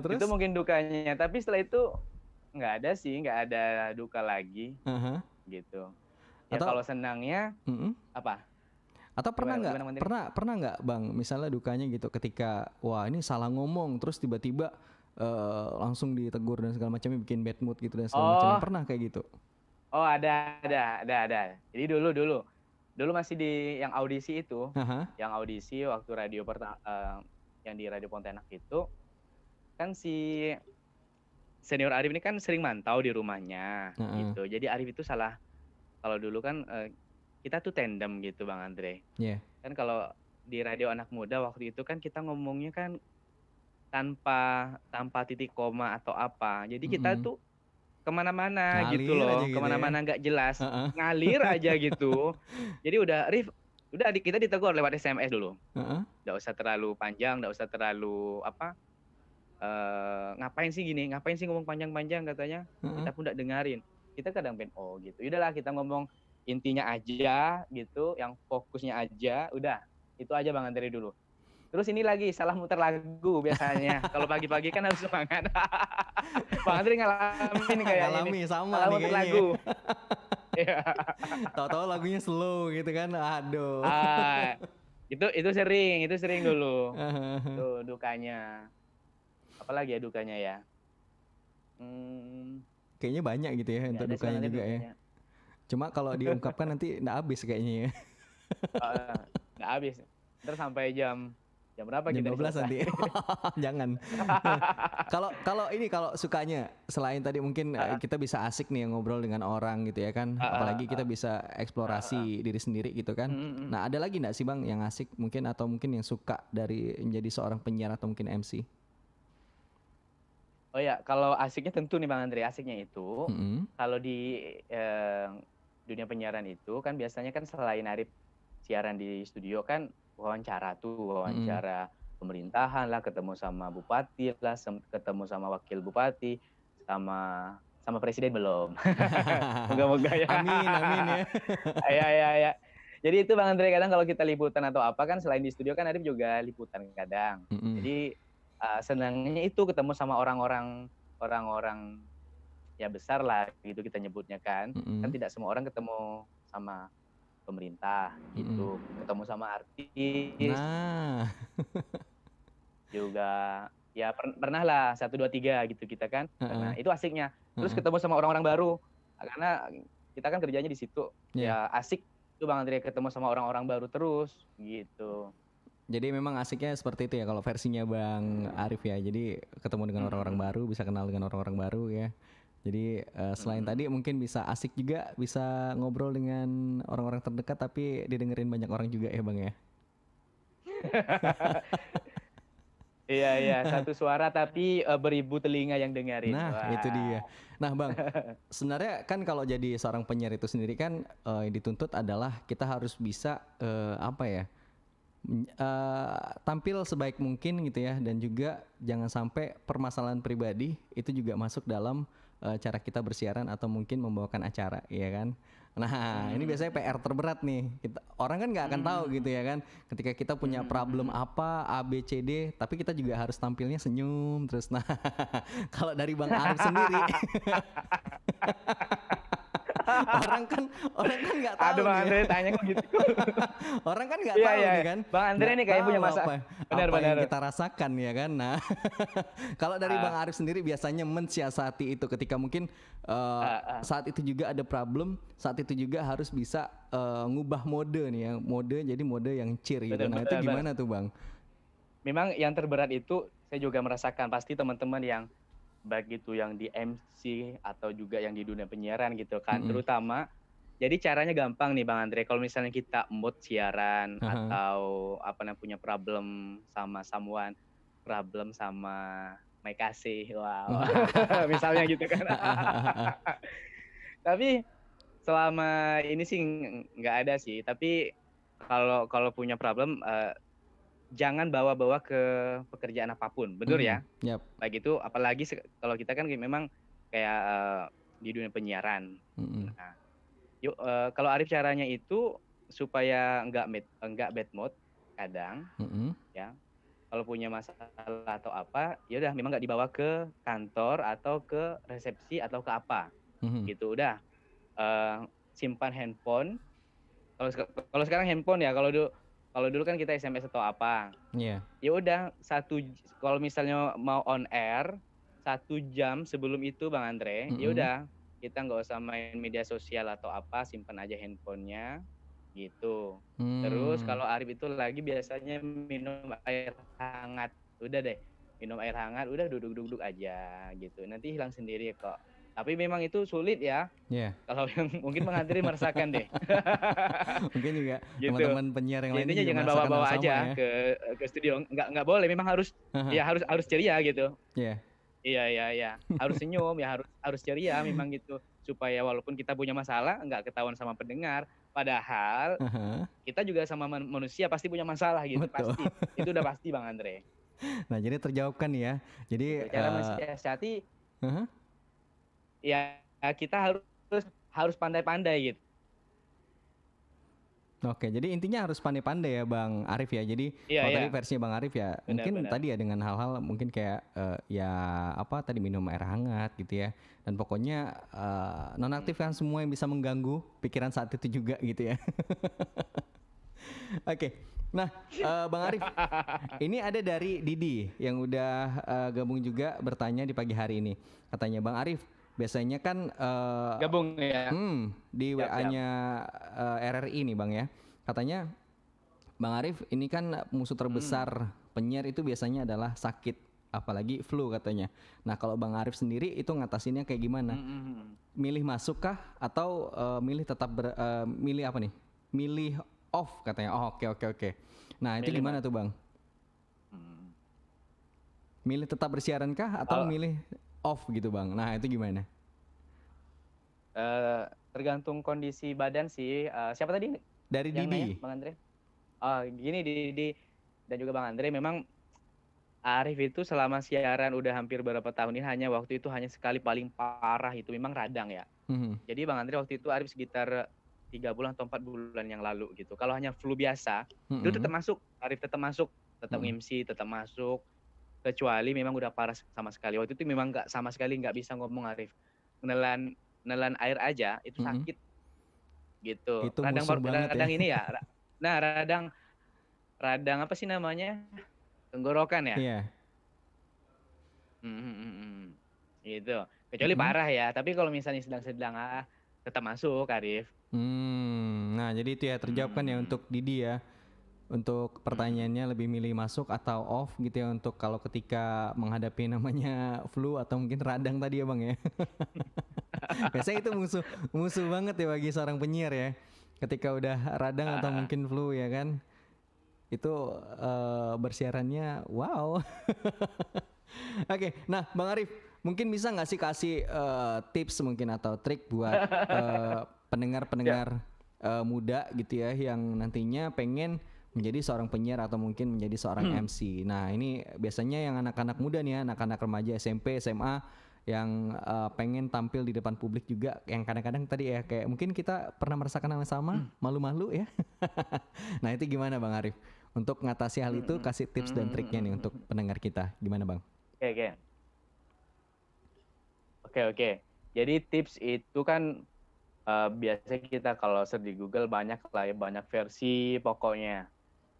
Terus? Itu mungkin dukanya. Tapi setelah itu nggak ada duka lagi. Gitu. Ya kalau senangnya apa? Atau pernah nggak Bang, misalnya dukanya gitu ketika wah ini salah ngomong terus tiba-tiba langsung ditegur dan segala macamnya, bikin bad mood gitu dan segala macamnya, pernah kayak gitu? Oh ada. Jadi dulu masih di yang audisi itu, yang audisi waktu radio yang di Radio Pontianak itu, kan si senior Arif ini kan sering mantau di rumahnya, gitu. Jadi Arif itu salah, kalau dulu kan kita tuh tandem gitu Bang Andre. Kan kalau di radio anak muda waktu itu kan kita ngomongnya kan tanpa titik koma atau apa. Jadi kita tuh kemana-mana ngalir gitu loh, gitu kemana-mana nggak jelas, ngalir aja gitu. Jadi udah kita ditegur lewat SMS dulu, nggak usah terlalu panjang, nggak usah terlalu ngapain sih ngomong panjang-panjang katanya, kita pun nggak dengerin, kita kadang gitu. Udahlah kita ngomong intinya aja gitu, yang fokusnya aja, udah itu aja Bang Andre dulu. Terus ini lagi salah muter lagu biasanya. Kalau pagi-pagi kan harus semangat. Bang Andre ngalamin kayaknya. Sama salah nih muter kayaknya. lagu. Tahu-tahu lagunya slow gitu kan. Aduh. Itu sering dulu. Tuh dukanya. Apalagi ya dukanya ya? Kayaknya banyak gitu ya untuk dukanya juga ya. Cuma kalau diungkapkan nanti nggak habis kayaknya ya. Nggak habis. Ntar sampai jam berapa jam kita 12 nanti. Jangan. Kalau sukanya, selain tadi mungkin kita bisa asik nih ngobrol dengan orang gitu ya kan. Apalagi kita bisa eksplorasi diri sendiri gitu kan. Nah ada lagi nggak sih Bang yang asik mungkin, atau mungkin yang suka dari menjadi seorang penyiar atau mungkin MC? Oh ya, kalau asiknya tentu nih Bang Andre, asiknya itu kalau di dunia penyiaran itu kan biasanya kan selain Arif siaran di studio kan wawancara pemerintahan lah, ketemu sama bupati lah, ketemu sama wakil bupati, sama presiden belum. Moga-moga ya. Amin ya. Ya. Jadi itu Bang Andre, kadang kalau kita liputan atau apa kan selain di studio kan Arif juga liputan kadang. Jadi senangnya itu ketemu sama orang-orang ya besar lah gitu kita nyebutnya kan. Kan tidak semua orang ketemu sama pemerintah gitu, ketemu sama artis. Juga Ya pernah lah 1, 2, 3 gitu kita kan. Nah itu asiknya. Terus Heeh. ketemu sama orang-orang baru. Karena kita kan kerjanya di situ. Iya. Ya asik itu Bang Andre ketemu sama orang-orang baru terus gitu. Jadi memang asiknya seperti itu ya kalau versinya Bang Arif ya. Jadi ketemu dengan orang-orang baru, bisa kenal dengan orang-orang baru ya. Jadi selain tadi mungkin bisa asik juga, bisa ngobrol dengan orang-orang terdekat tapi didengerin banyak orang juga ya Bang ya. Iya, satu suara tapi beribu telinga yang dengerin. Nah, Wah. itu dia. Nah, Bang, sebenarnya kan kalau jadi seorang penyiar itu sendiri kan yang dituntut adalah kita harus bisa apa ya? Tampil sebaik mungkin gitu ya, dan juga jangan sampai permasalahan pribadi itu juga masuk dalam cara kita bersiaran atau mungkin membawakan acara, ya kan? Nah, ini biasanya PR terberat nih. Orang kan nggak akan tahu gitu ya kan. Ketika kita punya problem apa A, B, C, D, tapi kita juga harus tampilnya senyum terus. Nah, kalau dari Bang Arif sendiri, orang kan nggak tahu. Aduh, Bang nih. Andre tanya kok gitu. Orang kan nggak tahu nih kan. Bang Andre nih kayak punya masalah. Apa yang kita rasakan ya kan. Nah, kalau dari Bang Arif sendiri biasanya mensiasati itu ketika mungkin saat itu juga ada problem, saat itu juga harus bisa ngubah mode nih ya, jadi mode yang cheer gitu. Nah, itu gimana tuh Bang? Memang yang terberat itu saya juga merasakan, pasti teman-teman yang baik itu yang di MC atau juga yang di dunia penyiaran gitu kan, terutama. Jadi caranya gampang nih Bang Andre, kalau misalnya kita mood siaran atau punya problem sama someone, problem sama my kasih, wow. Misalnya gitu kan. Tapi selama ini sih nggak ada sih, tapi kalau punya problem jangan bawa-bawa ke pekerjaan apapun, bener ya? Yep. Baik itu, apalagi kalau kita kan memang kayak di dunia penyiaran. Nah, kalau Arif caranya itu supaya nggak bad mood kadang, ya. Kalau punya masalah atau apa, ya udah memang nggak dibawa ke kantor atau ke resepsi atau ke apa, gitu. Udah simpan handphone. Kalau sekarang handphone ya, kalau dulu kan kita SMS atau apa. Iya. Ya udah kalau misalnya mau on air 1 jam sebelum itu Bang Andre, ya udah kita nggak usah main media sosial atau apa, simpan aja handphonenya gitu. Terus kalau Arif itu lagi biasanya minum air hangat. Udah deh, minum air hangat, udah duduk-duduk aja gitu. Nanti hilang sendiri kok. Tapi memang itu sulit ya. Iya. Kalau yang mungkin Bang Andre merasakan deh. Mungkin juga gitu. Teman-teman penyiar yang lain intinya juga jangan merasakan bawa-bawa hal sama aja ya. ke studio. Nggak boleh, memang harus ya harus ceria gitu. Iya. Iya. Harus senyum ya, harus ceria memang gitu. Supaya walaupun kita punya masalah nggak ketahuan sama pendengar. Padahal kita juga sama manusia pasti punya masalah gitu. Betul. Pasti. Itu udah pasti Bang Andre. Nah, jadi terjawabkan ya. Jadi cara mensiasati ya kita harus pandai-pandai gitu. Oke, jadi intinya harus pandai-pandai ya Bang Arif ya. Jadi kalau tadi versinya Bang Arif ya, mungkin tadi ya dengan hal-hal mungkin kayak tadi minum air hangat gitu ya. Dan pokoknya nonaktifkan semua yang bisa mengganggu pikiran saat itu juga gitu ya. Oke. Nah, Bang Arif, ini ada dari Didi yang udah gabung juga bertanya di pagi hari ini. Katanya Bang Arif, biasanya kan gabung ya. Di WA-nya RRI nih Bang ya. Katanya Bang Arif, ini kan musuh terbesar penyiar itu biasanya adalah sakit, apalagi flu katanya. Nah, kalau Bang Arif sendiri itu ngatasinnya kayak gimana? Milih masuk kah atau milih tetap milih apa nih? Milih off katanya. Oh, oke. Nah, itu gimana tuh Bang? Milih tetap bersiaran kah atau milih off gitu Bang? Nah, itu gimana? Tergantung kondisi badan sih. Siapa tadi? Dari Didi. Nanya, Bang Andre. Gini Didi dan juga Bang Andre, memang Arif itu selama siaran udah hampir berapa tahun ini waktu itu hanya sekali paling parah itu memang radang ya. Jadi Bang Andre waktu itu Arif sekitar 3 bulan atau 4 bulan yang lalu gitu. Kalau hanya flu biasa, itu tetap masuk. Arif tetap masuk, tetap MC, tetap masuk. Kecuali memang udah parah sama sekali. Waktu itu memang sama sekali nggak bisa ngomong Arif. Menelan air aja itu sakit. Gitu. Itu radang ini ya. Nah, radang apa sih namanya? Tenggorokan ya? Iya. Gitu. Kecuali parah ya. Tapi kalau misalnya sedang-sedang tetap masuk, Arif. Nah, jadi itu ya terjawab kan ya untuk Didi ya. Untuk pertanyaannya lebih milih masuk atau off gitu ya untuk kalau ketika menghadapi namanya flu atau mungkin radang tadi ya Bang ya. Biasanya itu musuh banget ya bagi seorang penyiar ya. Ketika udah radang atau mungkin flu ya kan. Itu bersiarannya wow. Oke, nah Bang Arif mungkin bisa nggak sih kasih tips mungkin atau trik buat pendengar-pendengar muda gitu ya yang nantinya pengen menjadi seorang penyiar atau mungkin menjadi seorang MC. Nah ini biasanya yang anak-anak muda nih ya, anak-anak remaja SMP, SMA yang pengen tampil di depan publik juga, yang kadang-kadang tadi ya kayak mungkin kita pernah merasakan hal yang sama, malu-malu ya. Nah itu gimana Bang Arif? Untuk ngatasi hal itu kasih tips dan triknya nih untuk pendengar kita, gimana Bang? Oke. Jadi tips itu kan biasanya kita kalau search di Google banyak lah ya, banyak versi pokoknya.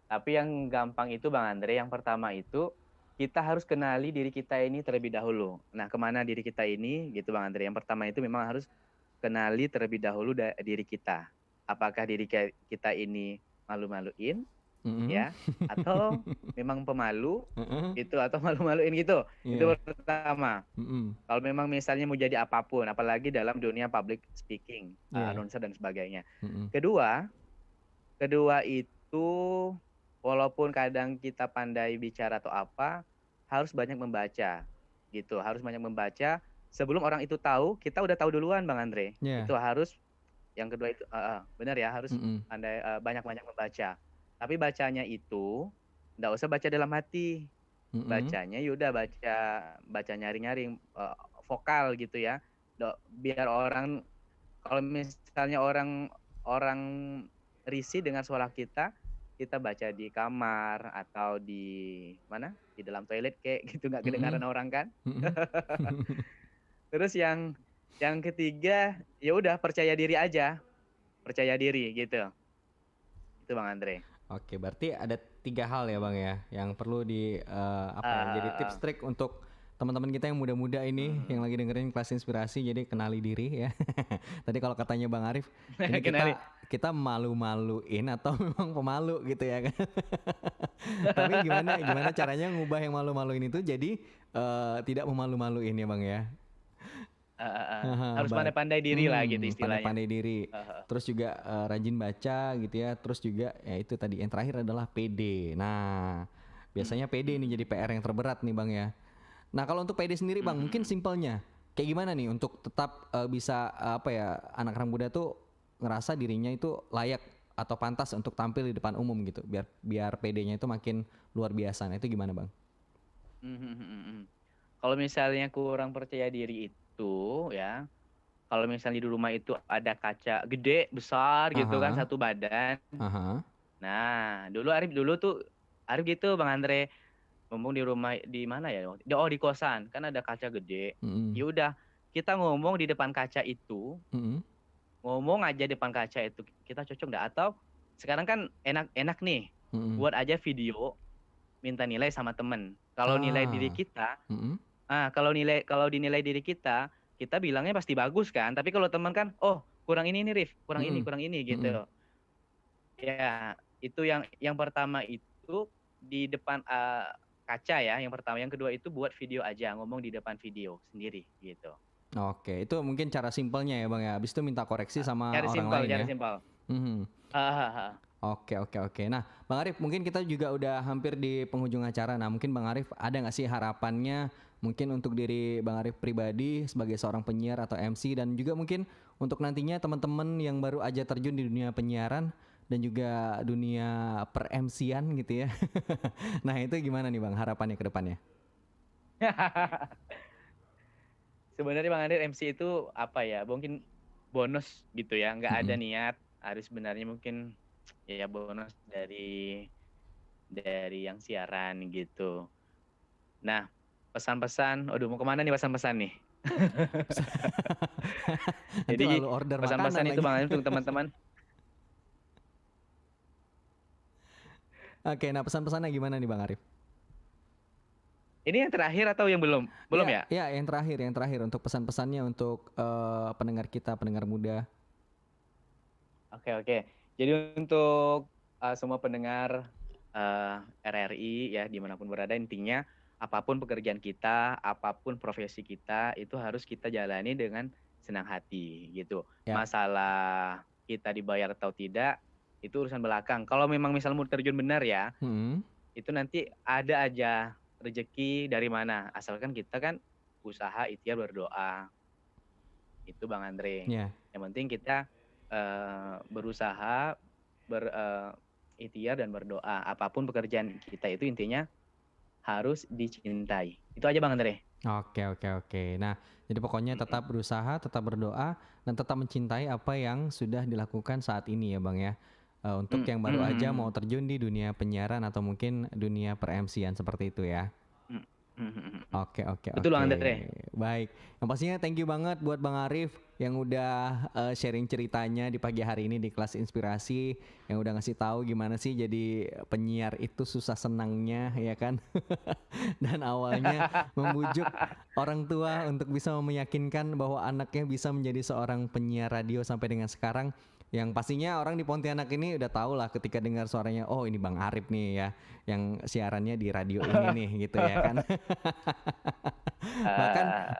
Tapi yang gampang itu Bang Andre, yang pertama itu kita harus kenali diri kita ini terlebih dahulu. Nah, kemana diri kita ini gitu Bang Andre. Yang pertama itu memang harus kenali terlebih dahulu diri kita. Apakah diri kita ini malu-maluin ya, atau memang pemalu gitu, atau malu-maluin gitu. Itu pertama. Kalau memang misalnya mau jadi apapun, apalagi dalam dunia public speaking, announcer dan sebagainya. Kedua itu walaupun kadang kita pandai bicara atau apa, harus banyak membaca gitu. Harus banyak membaca sebelum orang itu tahu, kita udah tahu duluan Bang Andre. Itu harus. Yang kedua itu benar ya, harus pandai banyak-banyak membaca. Tapi bacanya itu enggak usah baca dalam hati. Bacanya yaudah baca nyari-nyari vokal gitu ya. Biar orang, kalau misalnya orang risih dengan suara kita baca di kamar atau di mana? Di dalam toilet kayak gitu, nggak kedengaran orang kan? Terus yang ketiga, ya udah percaya diri aja. Percaya diri gitu. Itu Bang Andre. Oke, berarti ada 3 hal ya Bang ya yang perlu jadi tips trik untuk teman-teman kita yang muda-muda ini yang lagi dengerin Kelas Inspirasi. Jadi kenali diri ya. Tadi kalau katanya Bang Arif, ini kita malu-maluin atau memang pemalu gitu ya kan. Tapi gimana caranya ngubah yang malu-maluin itu jadi tidak memalu-maluin ya Bang ya. Harus pandai-pandai diri lah gitu istilahnya. Pandai-pandai diri. Terus juga rajin baca gitu ya. Terus juga ya itu tadi yang terakhir adalah PD. Nah, biasanya PD ini jadi PR yang terberat nih Bang ya. Nah, kalau untuk PD sendiri Bang, mungkin simpelnya kayak gimana nih untuk tetap bisa anak-anak muda tuh ngerasa dirinya itu layak atau pantas untuk tampil di depan umum gitu. Biar PD-nya itu makin luar biasa. Nah, itu gimana Bang? Kalau misalnya kurang percaya diri itu ya, kalau misalnya di rumah itu ada kaca gede besar gitu kan, satu badan. Nah Arif gitu Bang Andre, ngomong di rumah di mana ya, di kosan kan ada kaca gede. Ya udah kita ngomong di depan kaca itu, ngomong aja depan kaca itu, kita cocok nggak? Atau sekarang kan enak nih, buat aja video, minta nilai sama temen. Kalau nilai diri kita, kalau dinilai diri kita bilangnya pasti bagus kan. Tapi kalau teman kan, oh kurang ini nih Rif, kurang ini gitu. Ya itu yang pertama itu di depan kaca ya, yang pertama. Yang kedua itu buat video aja, ngomong di depan video sendiri gitu. Oke, itu mungkin cara simpelnya ya Bang ya. Habis itu minta koreksi sama orang lain ya. Cara simpel. Oke. Nah, Bang Arif, mungkin kita juga udah hampir di penghujung acara. Nah, mungkin Bang Arif ada nggak sih harapannya mungkin untuk diri Bang Arif pribadi sebagai seorang penyiar atau MC, dan juga mungkin untuk nantinya teman-teman yang baru aja terjun di dunia penyiaran dan juga dunia per-MC-an gitu ya. Nah, itu gimana nih Bang harapannya ke depannya? Sebenarnya Bang Arif, MC itu apa ya? Mungkin bonus gitu ya, nggak ada niat. Arif sebenarnya mungkin ya bonus dari yang siaran gitu. Nah, pesan-pesan, mau kemana nih pesan-pesan nih? Jadi pesan-pesan itu Bang Arif untuk teman-teman. Oke, nah pesan-pesannya gimana nih Bang Arif? Ini yang terakhir atau yang belum? Belum ya? Ya, yang terakhir untuk pesan-pesannya untuk pendengar kita, pendengar muda. Oke. Jadi untuk semua pendengar RRI ya dimanapun berada, intinya apapun pekerjaan kita, apapun profesi kita, itu harus kita jalani dengan senang hati gitu. Ya. Masalah kita dibayar atau tidak itu urusan belakang. Kalau memang misal mau terjun benar ya, itu nanti ada aja rezeki dari mana. Asalkan kita kan usaha, ikhtiar, berdoa. Itu Bang Andre. Yeah. Yang penting kita berusaha, ikhtiar dan berdoa. Apapun pekerjaan kita itu intinya harus dicintai. Itu aja Bang Andre. Oke. Nah, jadi pokoknya tetap berusaha, tetap berdoa, dan tetap mencintai apa yang sudah dilakukan saat ini ya Bang ya. Untuk yang baru aja mau terjun di dunia penyiaran atau mungkin dunia per-MC-an seperti itu ya. Oke. Betul Bang Andre. Baik. Yang pastinya thank you banget buat Bang Arif yang udah sharing ceritanya di pagi hari ini di kelas inspirasi, yang udah ngasih tahu gimana sih jadi penyiar itu susah senangnya ya kan. Dan awalnya membujuk orang tua untuk bisa meyakinkan bahwa anaknya bisa menjadi seorang penyiar radio sampai dengan sekarang. Yang pastinya orang di Pontianak ini udah tahu lah ketika dengar suaranya, oh ini Bang Arif nih ya, yang siarannya di radio ini nih gitu ya kan.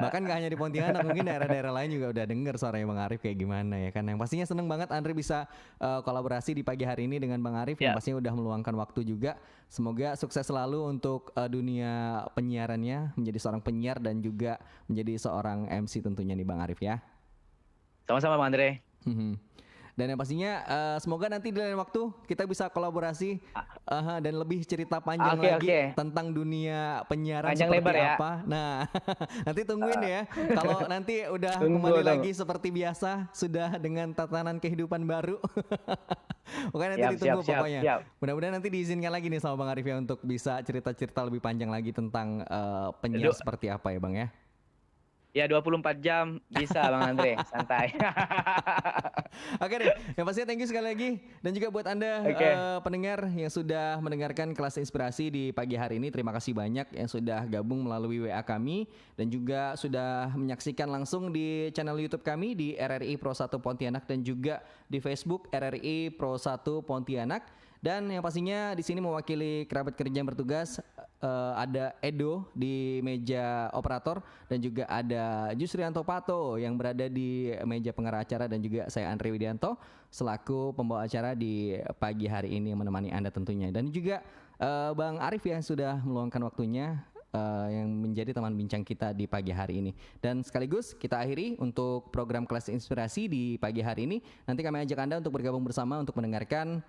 bahkan gak hanya di Pontianak, mungkin daerah-daerah lain juga udah dengar suaranya Bang Arif kayak gimana ya kan. Yang pastinya seneng banget Andre bisa kolaborasi di pagi hari ini dengan Bang Arif yang pastinya udah meluangkan waktu juga. Semoga sukses selalu untuk dunia penyiarannya, menjadi seorang penyiar dan juga menjadi seorang MC tentunya nih Bang Arif ya. Sama-sama Bang Andre. Dan yang pastinya semoga nanti di lain waktu kita bisa kolaborasi dan lebih cerita panjang lagi tentang dunia penyiaran panjang seperti lebar, apa. Ya. Nah, nanti tungguin ya. Kalau nanti udah kembali lagi seperti biasa, sudah dengan tatanan kehidupan baru. Pokoknya nanti ditunggu pokoknya. Mudah-mudahan nanti diizinkan lagi nih sama Bang Arif ya untuk bisa cerita-cerita lebih panjang lagi tentang penyiar seperti apa ya Bang ya. Ya 24 jam bisa Bang Andre, santai. Oke deh, yang pastinya thank you sekali lagi. Dan juga buat Anda pendengar yang sudah mendengarkan kelas inspirasi di pagi hari ini, terima kasih banyak yang sudah gabung melalui WA kami. Dan juga sudah menyaksikan langsung di channel YouTube kami di RRI Pro 1 Pontianak dan juga di Facebook RRI Pro 1 Pontianak. Dan yang pastinya di sini mewakili kerabat kerja yang bertugas ada Edo di meja operator dan juga ada Jusrianto Pato yang berada di meja pengarah acara dan juga saya Andre Widianto selaku pembawa acara di pagi hari ini menemani Anda tentunya. Dan juga Bang Arif yang sudah meluangkan waktunya yang menjadi teman bincang kita di pagi hari ini. Dan sekaligus kita akhiri untuk program kelas inspirasi di pagi hari ini. Nanti kami ajak Anda untuk bergabung bersama untuk mendengarkan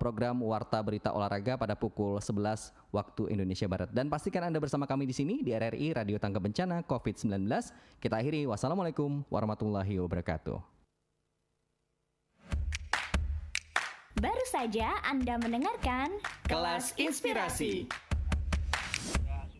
program Warta Berita Olahraga pada pukul 11 waktu Indonesia Barat. Dan pastikan Anda bersama kami di sini di RRI Radio Tangga Bencana COVID-19. Kita akhiri. Wassalamualaikum warahmatullahi wabarakatuh. Baru saja Anda mendengarkan Kelas Inspirasi.